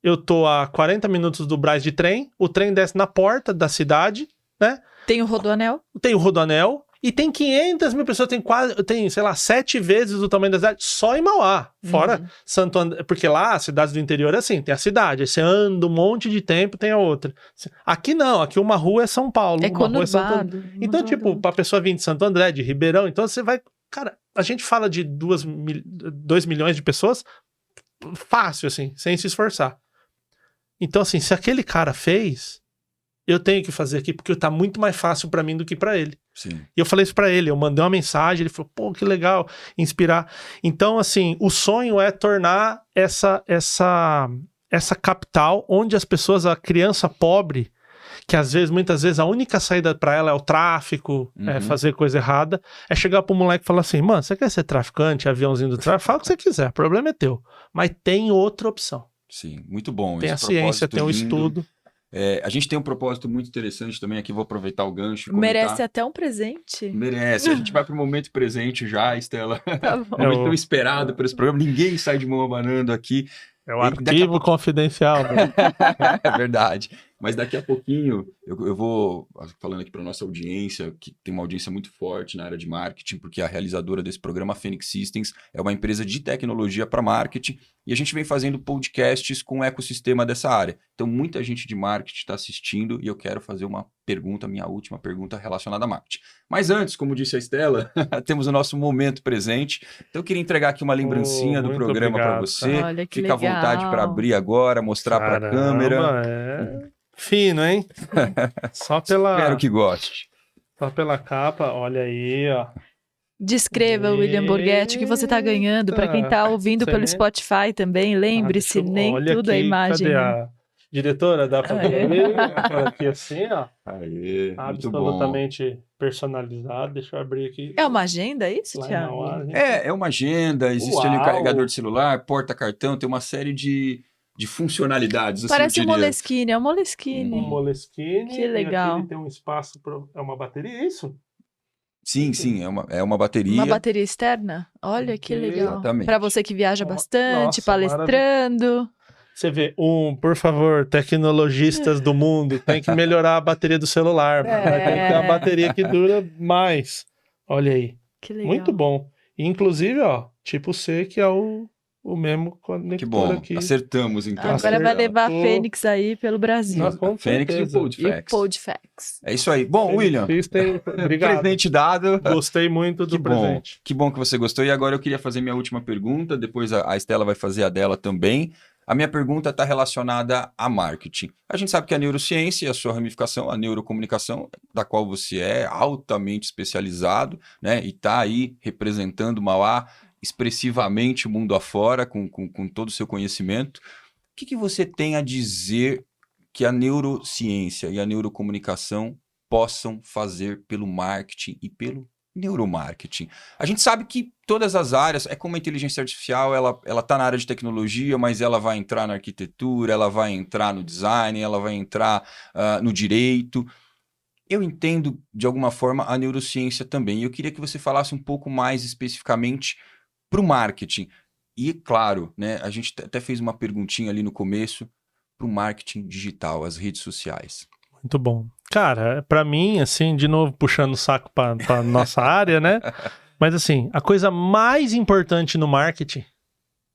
eu tô a 40 minutos do Brás de trem, o trem desce na porta da cidade, né? Tem o Rodoanel. Tem o Rodoanel, e tem 500.000 pessoas, tem, sei lá, 7 vezes o tamanho da cidade, só em Mauá. Fora Santo André, porque lá, as cidades do interior é assim, tem a cidade, aí você anda um monte de tempo, tem a outra. Aqui não, aqui uma rua é São Paulo, uma rua é Santo André. Então, tipo, pra pessoa vir de Santo André, de Ribeirão, então você vai... Cara, a gente fala de 2 milhões de pessoas fácil, assim, sem se esforçar. Então, assim, se aquele cara fez, eu tenho que fazer aqui, porque tá muito mais fácil pra mim do que pra ele. Sim. E eu falei isso pra ele, eu mandei uma mensagem, ele falou, pô, que legal, inspirar. Então, assim, o sonho é tornar essa capital onde as pessoas, a criança pobre, que muitas vezes a única saída pra ela é o tráfico, é fazer coisa errada, é chegar pro moleque e falar assim, mano, você quer ser traficante, aviãozinho do tráfico? Fala o que você quiser, o problema é teu. Mas tem outra opção. Sim, muito bom. Tem a ciência, tem o estudo. A gente tem um propósito muito interessante também aqui, vou aproveitar o gancho. Merece até um presente. Merece. A gente vai para o momento presente já, Estela. Tá bom. Muito tão esperado por esse programa. Ninguém sai de mão abanando aqui. É o arquivo confidencial. Né? É verdade. Mas daqui a pouquinho eu vou falando aqui para nossa audiência, que tem uma audiência muito forte na área de marketing, porque a realizadora desse programa, a Phoenix Systems, é uma empresa de tecnologia para marketing, e a gente vem fazendo podcasts com o ecossistema dessa área. Então, muita gente de marketing está assistindo e eu quero fazer uma pergunta, minha última pergunta relacionada a marketing. Mas antes, como disse a Estela, temos o nosso momento presente. Então, eu queria entregar aqui uma lembrancinha do programa para você. Olha, que Fica legal. à vontade para abrir agora, mostrar para a câmera. Fino, hein? Espero que goste. Só pela capa, olha aí, ó. Descreva, William Borghetti, o que você está ganhando. Para quem está ouvindo pelo Spotify também, lembre-se, nem tudo aqui, é imagem. Cadê a diretora? Dá para ver? Aqui assim, ó. Aê, absolutamente personalizado. Deixa eu abrir aqui. É uma agenda isso, Thiago? É uma agenda, existe ali um carregador de celular, porta-cartão, tem uma série de funcionalidades. Parece assim, um Moleskine, é um Moleskine. Um Moleskine. Que legal. E aqui ele tem um espaço para... É uma bateria, é isso? Sim, é uma bateria. Uma bateria externa? Olha que legal. Exatamente. Para você que viaja bastante, palestrando. Você vê, por favor, tecnologistas do mundo, tem que melhorar a bateria do celular. Tem que ter uma bateria que dura mais. Olha aí. Que legal. Muito bom. Inclusive, ó, tipo C, que é o mesmo conector que bom. Aqui. Acertamos, então. Agora vai levar a Fênix aí pelo Brasil. A Fênix e o Podfacts. É isso aí. Bom, William, obrigado. Presente dado. Gostei muito do presente. Que bom que você gostou. E agora eu queria fazer minha última pergunta, depois a Estela vai fazer a dela também. A minha pergunta está relacionada a marketing. A gente sabe que a neurociência e a sua ramificação, a neurocomunicação, da qual você é altamente especializado, né, e está aí representando Mauá, expressivamente o mundo afora, com todo o seu conhecimento. O que você tem a dizer que a neurociência e a neurocomunicação possam fazer pelo marketing e pelo neuromarketing? A gente sabe que todas as áreas, é como a inteligência artificial, ela está na área de tecnologia, mas ela vai entrar na arquitetura, ela vai entrar no design, ela vai entrar no direito. Eu entendo, de alguma forma, a neurociência também. E eu queria que você falasse um pouco mais especificamente para o marketing. E, claro, né, a gente até fez uma perguntinha ali no começo para o marketing digital, as redes sociais. Muito bom. Cara, para mim, assim, de novo, puxando o saco para nossa área, né? Mas, assim, a coisa mais importante no marketing,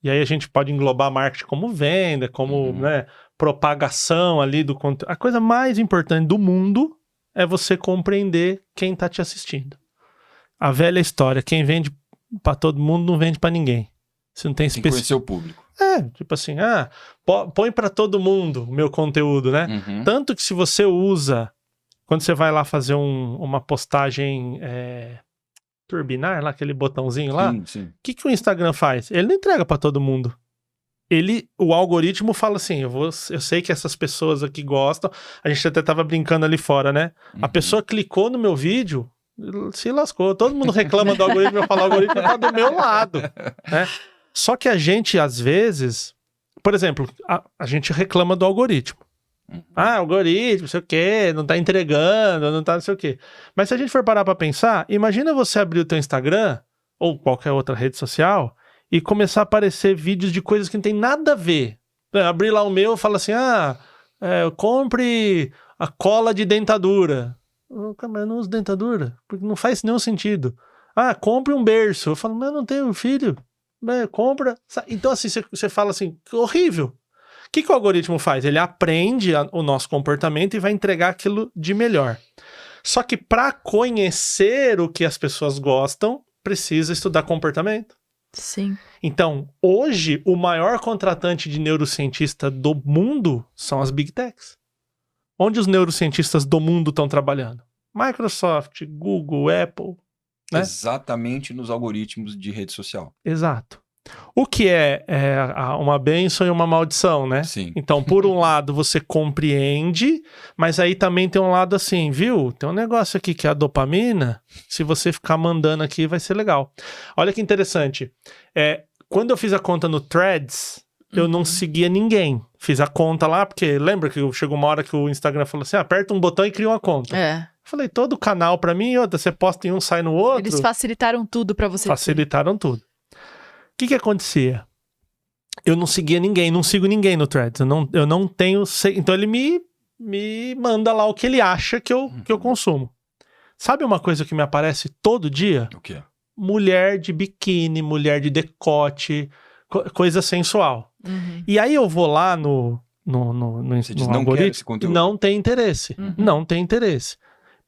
e aí a gente pode englobar marketing como venda, como né, propagação ali do conteúdo. A coisa mais importante do mundo é você compreender quem está te assistindo. A velha história, quem vende para todo mundo não vende para ninguém. Você não tem que conhecer o público. Tipo assim, põe para todo mundo o meu conteúdo, né? Tanto que se você usa, quando você vai lá fazer uma postagem turbinar, lá, aquele botãozinho lá, o que o Instagram faz? Ele não entrega para todo mundo. O algoritmo fala assim, eu sei que essas pessoas aqui gostam, a gente até tava brincando ali fora, né? A pessoa clicou no meu vídeo, se lascou, todo mundo reclama do algoritmo, eu falo, o algoritmo tá do meu lado, né? Só que a gente, às vezes, por exemplo, a gente reclama do algoritmo. Algoritmo, não sei o quê, não tá entregando, não tá não sei o quê. Mas se a gente for parar pra pensar, imagina você abrir o teu Instagram, ou qualquer outra rede social, e começar a aparecer vídeos de coisas que não tem nada a ver. Abrir lá o meu e fala assim, compre a cola de dentadura. Mas eu não uso dentadura, porque não faz nenhum sentido. Compre um berço. Eu falo, mas eu não tenho filho. Compra. Então, assim, você fala assim, horrível. O que o algoritmo faz? Ele aprende o nosso comportamento e vai entregar aquilo de melhor. Só que para conhecer o que as pessoas gostam, precisa estudar comportamento. Sim. Então, hoje, o maior contratante de neurocientista do mundo são as Big Techs. Onde os neurocientistas do mundo estão trabalhando? Microsoft, Google, Apple. Né? Exatamente nos algoritmos de rede social. Exato. O que é uma bênção e uma maldição, né? Sim. Então, por um lado, você compreende, mas aí também tem um lado assim, viu? Tem um negócio aqui que é a dopamina, se você ficar mandando aqui, vai ser legal. Olha que interessante. Quando eu fiz a conta no Threads, eu não seguia ninguém. Fiz a conta lá, porque lembra que chegou uma hora que o Instagram falou assim, aperta um botão e cria uma conta. Falei, todo canal pra mim, outra, você posta em um, sai no outro. Eles facilitaram tudo pra você. Facilitaram tudo. O que acontecia? Eu não seguia ninguém, não sigo ninguém no Threads. Eu não tenho... Então ele me manda lá o que ele acha que eu consumo. Sabe uma coisa que me aparece todo dia? O quê? Mulher de biquíni, mulher de decote, coisa sensual. E aí eu vou lá no algoritmo, não tem interesse. Não tem interesse.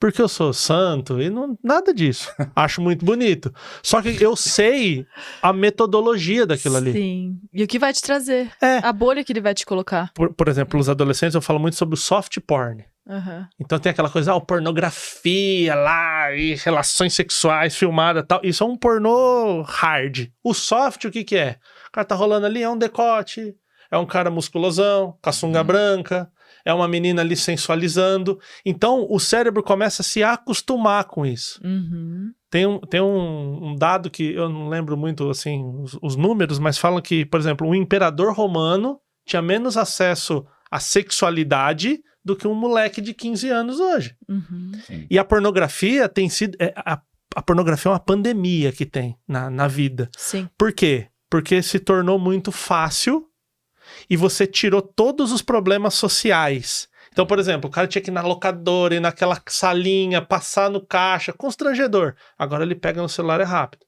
Porque eu sou santo e nada disso. Acho muito bonito. Só que eu sei a metodologia daquilo ali. Sim. E o que vai te trazer? A bolha que ele vai te colocar. Por exemplo, os adolescentes, eu falo muito sobre o soft porn. Então tem aquela coisa, pornografia lá, e relações sexuais filmadas e tal. Isso é um pornô hard. O soft, o que é? O cara tá rolando ali, é um decote, é um cara musculosão, com a sunga branca, é uma menina ali sensualizando. Então, o cérebro começa a se acostumar com isso. Tem um dado que eu não lembro muito, assim, os números, mas falam que, por exemplo, um imperador romano tinha menos acesso à sexualidade do que um moleque de 15 anos hoje. E a pornografia tem sido... A pornografia é uma pandemia que tem na vida. Sim. Por quê? Porque se tornou muito fácil e você tirou todos os problemas sociais. Então, por exemplo, o cara tinha que ir na locadora, ir naquela salinha, passar no caixa, constrangedor. Agora ele pega no celular, é rápido.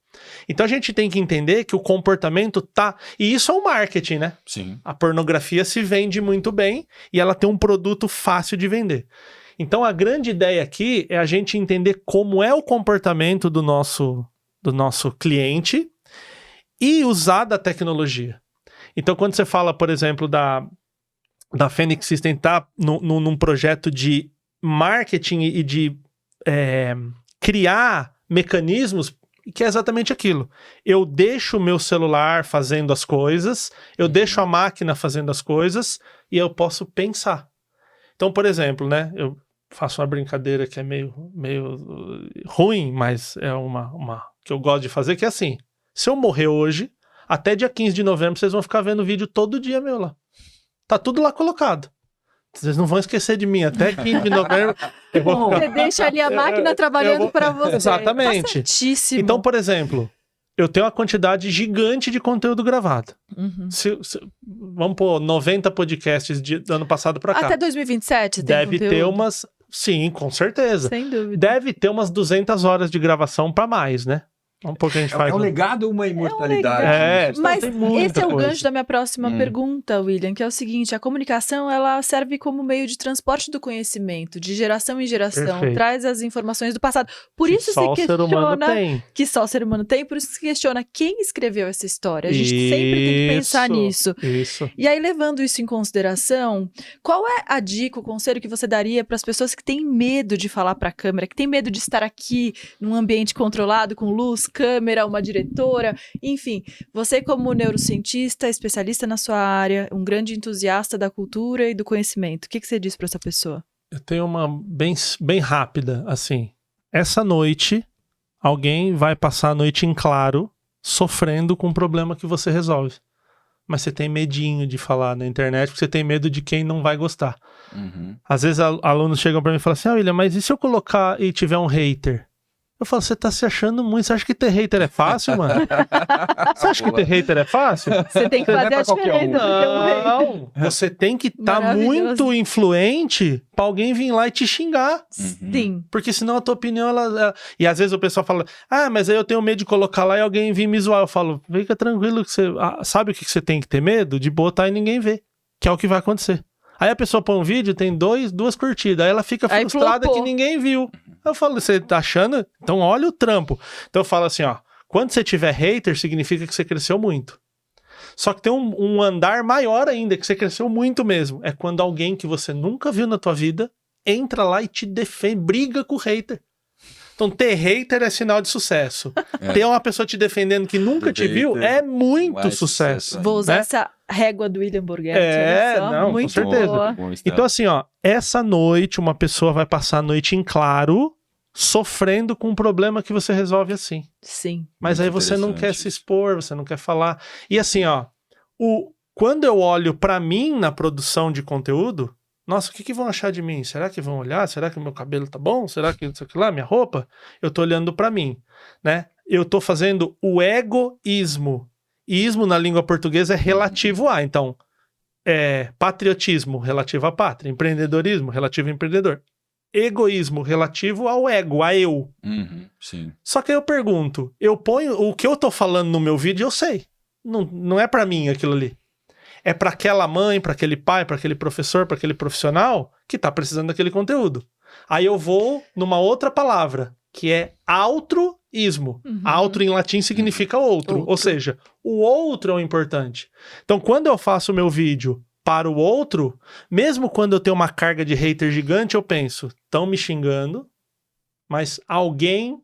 Então a gente tem que entender que o comportamento tá... E isso é o marketing, né? Sim. A pornografia se vende muito bem e ela tem um produto fácil de vender. Então a grande ideia aqui é a gente entender como é o comportamento do nosso cliente e usar da tecnologia. Então, quando você fala, por exemplo, da Phoenix System tá num projeto de marketing e de criar mecanismos que é exatamente aquilo. Eu deixo o meu celular fazendo as coisas, eu deixo a máquina fazendo as coisas e eu posso pensar. Então, por exemplo, né, eu faço uma brincadeira que é meio ruim, mas é uma que eu gosto de fazer, que é assim, se eu morrer hoje, até dia 15 de novembro vocês vão ficar vendo vídeo todo dia meu lá. Tá tudo lá colocado. Vocês não vão esquecer de mim, até 15 de novembro. Você deixa ali a máquina trabalhando para você. Exatamente. Tá certíssimo. Então, por exemplo, eu tenho uma quantidade gigante de conteúdo gravado. Vamos pôr 90 podcasts do ano passado para cá. Até 2027 tem Deve conteúdo? ter umas... Sim, com certeza. Sem dúvida. Deve ter umas 200 horas de gravação para mais, né? Um pouco a gente faz. É um legado ou uma imortalidade? Mas esse é o coisa. gancho da minha próxima pergunta, William, que é o seguinte: a comunicação ela serve como meio de transporte do conhecimento, de geração em geração, Perfeito. Traz as informações do passado. Por isso só se o ser humano questiona tem. que só o ser humano tem, por isso se questiona quem escreveu essa história. A gente sempre tem que pensar nisso. Isso. E aí, levando isso em consideração, qual é a dica, o conselho que você daria para as pessoas que têm medo de falar para a câmera, que têm medo de estar aqui num ambiente controlado, com luz, câmera, uma diretora, enfim, você como neurocientista, especialista na sua área, um grande entusiasta da cultura e do conhecimento, o que você diz para essa pessoa? Eu tenho uma bem rápida, assim. Essa noite, alguém vai passar a noite em claro, sofrendo com um problema que você resolve. Mas você tem medinho de falar na internet, porque você tem medo de quem não vai gostar. Às vezes alunos chegam pra mim e falam assim, William, mas e se eu colocar e tiver um hater? Eu falo, você tá se achando muito, você acha que ter hater é fácil, mano? Você acha que ter hater é fácil? Você tem que fazer a diferença. Não, você tem que estar muito influente pra alguém vir lá e te xingar. Sim. Porque senão a tua opinião, ela... E às vezes o pessoal fala, mas aí eu tenho medo de colocar lá e alguém vir me zoar. Eu falo, fica tranquilo, que você... sabe o que você tem que ter medo? De botar e ninguém ver, que é o que vai acontecer. Aí a pessoa põe um vídeo, tem duas curtidas, aí ela fica frustrada que ninguém viu. Eu falo, você tá achando? Então olha o trampo. Então eu falo assim, quando você tiver hater, significa que você cresceu muito. Só que tem um andar maior ainda, que você cresceu muito mesmo. É quando alguém que você nunca viu na tua vida entra lá e te defende, briga com o hater. Então ter hater é sinal de sucesso. Ter uma pessoa te defendendo que nunca te viu é muito sucesso. Vou usar essa régua do William Borghetti. Com certeza. Boa. Então assim, essa noite uma pessoa vai passar a noite em claro, sofrendo com um problema que você resolve assim. Sim. Mas aí você não quer se expor, você não quer falar. E assim, quando eu olho pra mim na produção de conteúdo, nossa, o que vão achar de mim? Será que vão olhar? Será que meu cabelo tá bom? Será que isso aqui lá, minha roupa? Eu tô olhando pra mim, né? Eu tô fazendo o egoísmo. Ismo na língua portuguesa é relativo a, então, patriotismo relativo à pátria, empreendedorismo relativo ao empreendedor. Egoísmo relativo ao ego, a eu. Sim. Só que aí eu pergunto, eu ponho o que eu tô falando no meu vídeo, eu sei. Não é pra mim aquilo ali. É pra aquela mãe, pra aquele pai, pra aquele professor, pra aquele profissional que tá precisando daquele conteúdo. Aí eu vou numa outra palavra, que é altruísmo. Altru em latim significa outro. Ou seja, o outro é o importante. Então quando eu faço o meu vídeo para o outro, mesmo quando eu tenho uma carga de hater gigante, eu penso, estão me xingando, mas alguém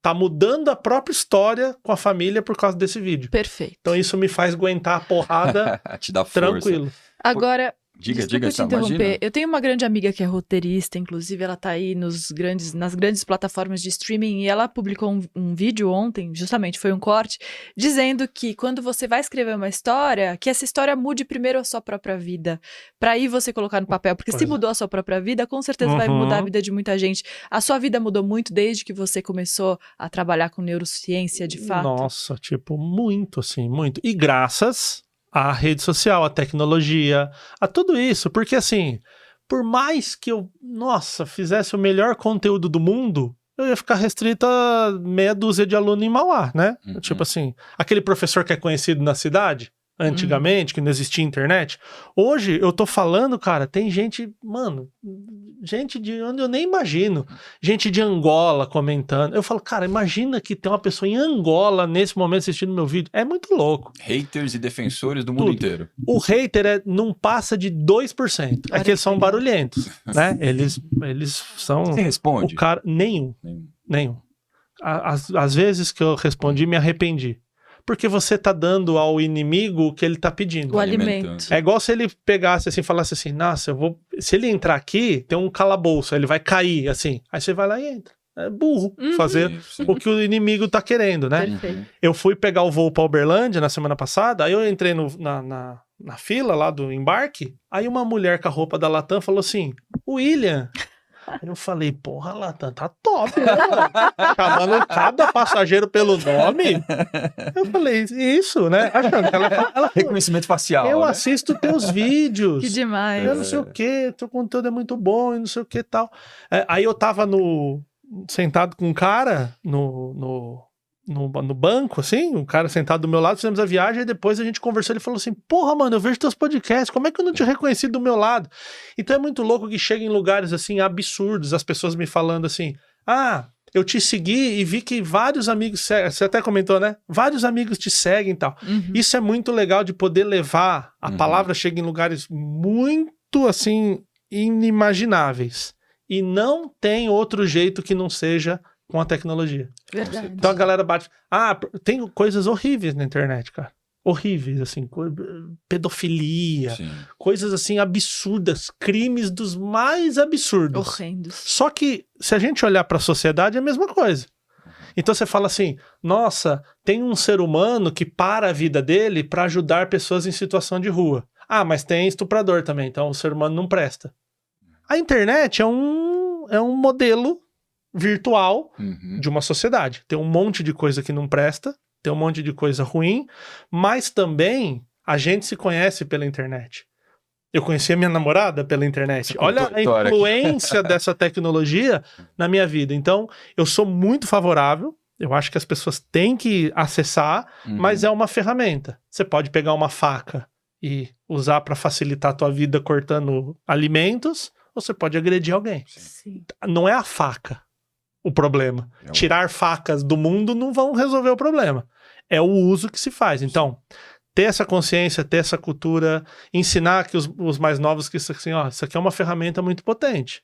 tá mudando a própria história com a família por causa desse vídeo. Perfeito. Então isso me faz aguentar a porrada te dá força. Tranquilo. Agora, diga, te interromper. Imagina. Eu tenho uma grande amiga que é roteirista, inclusive ela tá aí nas grandes plataformas de streaming, e ela publicou um vídeo ontem, justamente foi um corte, dizendo que quando você vai escrever uma história, que essa história mude primeiro a sua própria vida, pra aí você colocar no papel, porque se mudou a sua própria vida, com certeza vai mudar a vida de muita gente. A sua vida mudou muito desde que você começou a trabalhar com neurociência, de fato? Nossa, muito assim, muito. E graças a rede social, a tecnologia, a tudo isso, porque assim, por mais que eu, fizesse o melhor conteúdo do mundo, eu ia ficar restrito a meia dúzia de aluno em Mauá, né? Tipo assim, aquele professor que é conhecido na cidade, antigamente, que não existia internet. Hoje, eu tô falando, cara, tem gente, gente de onde eu nem imagino. Gente de Angola comentando. Eu falo, cara, imagina que tem uma pessoa em Angola nesse momento assistindo meu vídeo. É muito louco. Haters e defensores do mundo inteiro. O hater não passa de 2%. É que eles são barulhentos, né? Eles são... Você responde? O cara... Nenhum. Às vezes que eu respondi, me arrependi. Porque você tá dando ao inimigo o que ele tá pedindo. O alimento. É igual se ele pegasse assim, falasse assim, nossa, se ele entrar aqui, tem um calabouço, ele vai cair, assim. Aí você vai lá e entra. É burro fazer o que o inimigo tá querendo, né? Perfeito. Eu fui pegar o voo pra Uberlândia na semana passada, aí eu entrei na fila lá do embarque, aí uma mulher com a roupa da Latam falou assim, William... Eu falei, porra, Latam, tá top, né, mano? Chamando cada passageiro pelo nome. Eu falei, isso, né? Achando que ela reconhecimento facial. Eu né? assisto teus vídeos. Que demais. Eu não sei o que, teu conteúdo é muito bom e não sei o que e tal. Aí eu tava sentado com um cara no banco, assim, um cara sentado do meu lado, fizemos a viagem, e depois a gente conversou, ele falou assim, porra, mano, eu vejo teus podcasts, como é que eu não te reconheci do meu lado? Então é muito louco que chega em lugares, assim, absurdos, as pessoas me falando assim, eu te segui e vi que vários amigos, você até comentou, né? Vários amigos te seguem e tal. Isso é muito legal de poder levar, a palavra chega em lugares muito, assim, inimagináveis. E não tem outro jeito que não seja com a tecnologia. Verdade. Então a galera bate... tem coisas horríveis na internet, cara. Horríveis, assim. Pedofilia. Sim. Coisas, assim, absurdas. Crimes dos mais absurdos. Horrendos. Só que, se a gente olhar pra sociedade, é a mesma coisa. Então você fala assim, nossa, tem um ser humano que para a vida dele pra ajudar pessoas em situação de rua. Mas tem estuprador também, então o ser humano não presta. A internet é um modelo virtual de uma sociedade. Tem um monte de coisa que não presta, tem um monte de coisa ruim, mas também a gente se conhece pela internet. Eu conheci a minha namorada pela internet. Olha a influência dessa tecnologia na minha vida. Então, eu sou muito favorável, eu acho que as pessoas têm que acessar, mas é uma ferramenta. Você pode pegar uma faca e usar para facilitar a tua vida cortando alimentos, ou você pode agredir alguém. Sim. Não é a faca o problema. Tirar facas do mundo não vão resolver o problema. É o uso que se faz. Então, ter essa consciência, ter essa cultura, ensinar que os mais novos que isso aqui é uma ferramenta muito potente.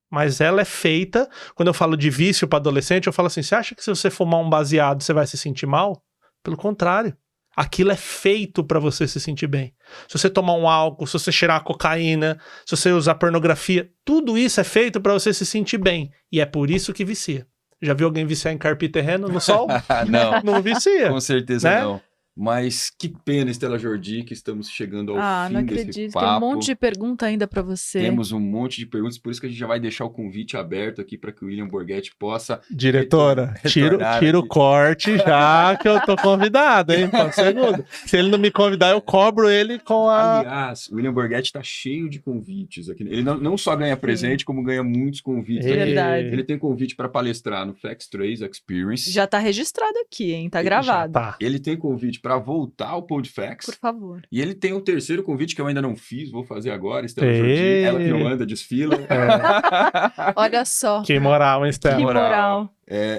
Mas ela é feita, quando eu falo de vício para adolescente, eu falo assim, você acha que se você fumar um baseado você vai se sentir mal? Pelo contrário. Aquilo é feito para você se sentir bem. Se você tomar um álcool, se você cheirar cocaína, se você usar pornografia, tudo isso é feito para você se sentir bem. E é por isso que vicia. Já viu alguém viciar em carpir terreno no sol? Não. Não vicia. Com certeza, né? não. Mas que pena, Stella Jordi, que estamos chegando ao fim não acredito. desse papo. Tem um monte de pergunta ainda para você. Temos um monte de perguntas, por isso que a gente já vai deixar o convite aberto aqui para que o William Borghetti possa... Diretora, tira o corte já que eu tô convidado, hein? Segundo. Se ele não me convidar, eu cobro ele com a... Aliás, o William Borghetti está cheio de convites aqui. Ele não só ganha presente, como ganha muitos convites. Verdade. Ele tem convite para palestrar no Flex3 Experience. Já tá registrado aqui, hein? Tá gravado. Tá. Ele tem convite para voltar ao PodFacts. Por favor. E ele tem um terceiro convite que eu ainda não fiz, vou fazer agora, Stella Jordi, ela que não anda, desfila. Olha só. Que moral, hein, Stella? Que moral.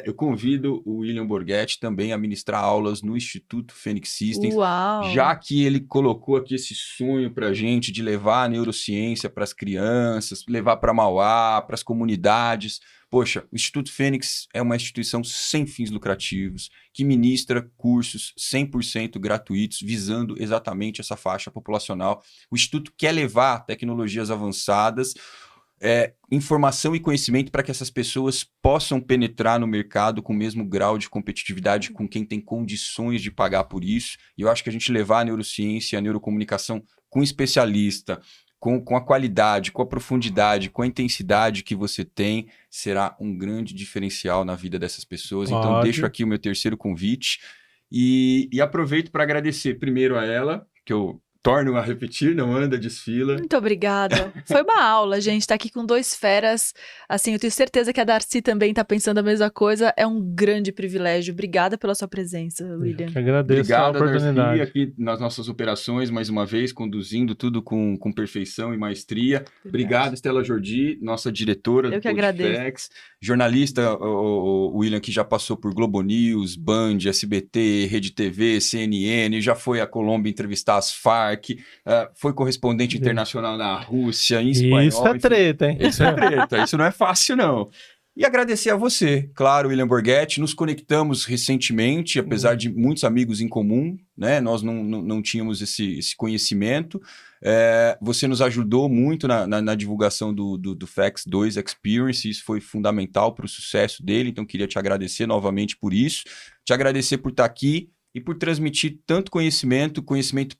Eu convido o William Borghetti também a ministrar aulas no Instituto Phoenix Systems. Uau. Já que ele colocou aqui esse sonho pra gente de levar a neurociência para as crianças, levar para Mauá, para as comunidades. Poxa, o Instituto Fênix é uma instituição sem fins lucrativos, que ministra cursos 100% gratuitos, visando exatamente essa faixa populacional. O Instituto quer levar tecnologias avançadas, informação e conhecimento para que essas pessoas possam penetrar no mercado com o mesmo grau de competitividade com quem tem condições de pagar por isso. E eu acho que a gente levar a neurociência e a neurocomunicação com especialista, com a qualidade, com a profundidade, com a intensidade que você tem, será um grande diferencial na vida dessas pessoas. Ótimo. Então, deixo aqui o meu terceiro convite e aproveito para agradecer primeiro a ela, que eu torno a repetir, não anda, desfila. Muito obrigada. Foi uma aula, gente. Tá aqui com dois feras. Assim, eu tenho certeza que a Darcy também tá pensando a mesma coisa. É um grande privilégio. Obrigada pela sua presença, William. Eu que agradeço a oportunidade. Darcy, aqui nas nossas operações, mais uma vez, conduzindo tudo com perfeição e maestria. Verdade. Obrigado, Stella Jordi, nossa diretora do Eu que agradeço. Jornalista, o William, que já passou por Globo News, Band, SBT, Rede TV, CNN, já foi à Colômbia entrevistar as Farc, foi correspondente internacional na Rússia, em espanhol. Isso é treta, hein? Isso é treta, isso não é fácil, não. E agradecer a você, claro, William Borghetti. Nos conectamos recentemente, apesar de muitos amigos em comum, né? Nós não tínhamos esse conhecimento. Você nos ajudou muito na divulgação do FACS 2 Experience, isso foi fundamental para o sucesso dele, então queria te agradecer novamente por isso, te agradecer por estar aqui e por transmitir tanto conhecimento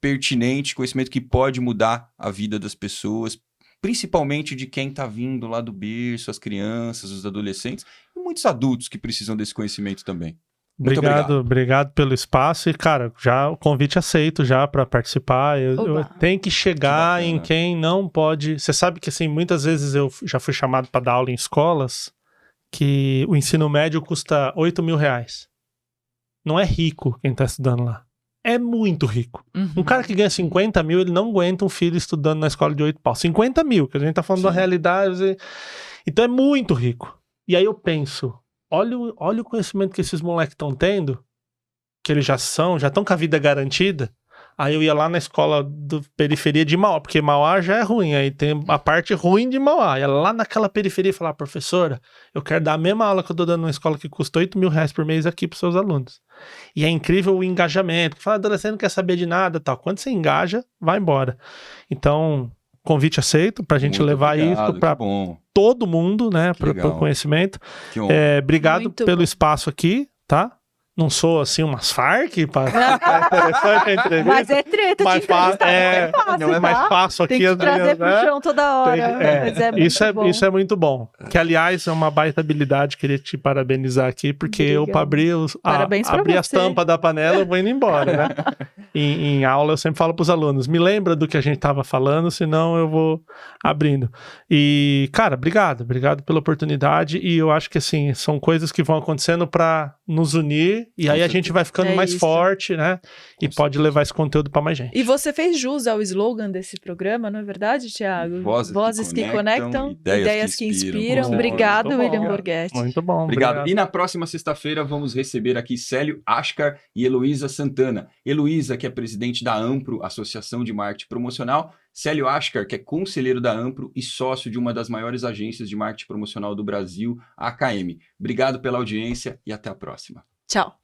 pertinente, conhecimento que pode mudar a vida das pessoas, principalmente de quem está vindo lá do berço, as crianças, os adolescentes e muitos adultos que precisam desse conhecimento também. Muito obrigado pelo espaço e, cara, já o convite aceito já para participar. Eu tenho que chegar em quem não pode. Você sabe que, assim, muitas vezes eu já fui chamado para dar aula em escolas que o ensino médio custa R$8.000. Não é rico quem está estudando lá. É muito rico. Um cara que ganha 50 mil, ele não aguenta um filho estudando na escola de 8 pau. 50 mil, que a gente tá falando da realidade. Então é muito rico. E aí eu penso, olha o conhecimento que esses moleques estão tendo, que eles já estão com a vida garantida. Aí eu ia lá na escola do periferia de Mauá, porque Mauá já é ruim, aí tem a parte ruim de Mauá. Ia lá naquela periferia e falar, professora, eu quero dar a mesma aula que eu tô dando numa escola que custa R$8.000 por mês aqui pros seus alunos. E é incrível o engajamento, que fala, adolescente não quer saber de nada, tal. Quando você engaja, vai embora. Então, convite aceito pra gente levar isso pra todo mundo, né, pro conhecimento. Obrigado pelo espaço aqui, tá? Não sou, assim, umas Farc, é interessante a entrevista. Mas é treta, mais fácil, não é mais fácil aqui. Tem que trazer pro chão toda hora. Isso é muito bom. Que, aliás, é uma baita habilidade, queria te parabenizar aqui, porque eu, para abrir as tampas da panela, eu vou indo embora, né? Em aula, eu sempre falo pros alunos, me lembra do que a gente tava falando, senão eu vou abrindo. E, cara, obrigado pela oportunidade, e eu acho que, assim, são coisas que vão acontecendo para nos unir, e aí a gente vai ficando mais forte, né? E pode levar esse conteúdo para mais gente. E você fez jus ao slogan desse programa, não é verdade, Thiago? Vozes que conectam, ideias que inspiram. Obrigado, William Borghetti. Muito bom. Obrigado. E na próxima sexta-feira vamos receber aqui Célio Askar e Heloísa Santana. Heloísa, que é presidente da Ampro, Associação de Marketing Promocional. Célio Askar, que é conselheiro da Ampro e sócio de uma das maiores agências de marketing promocional do Brasil, a AKM. Obrigado pela audiência e até a próxima. Tchau.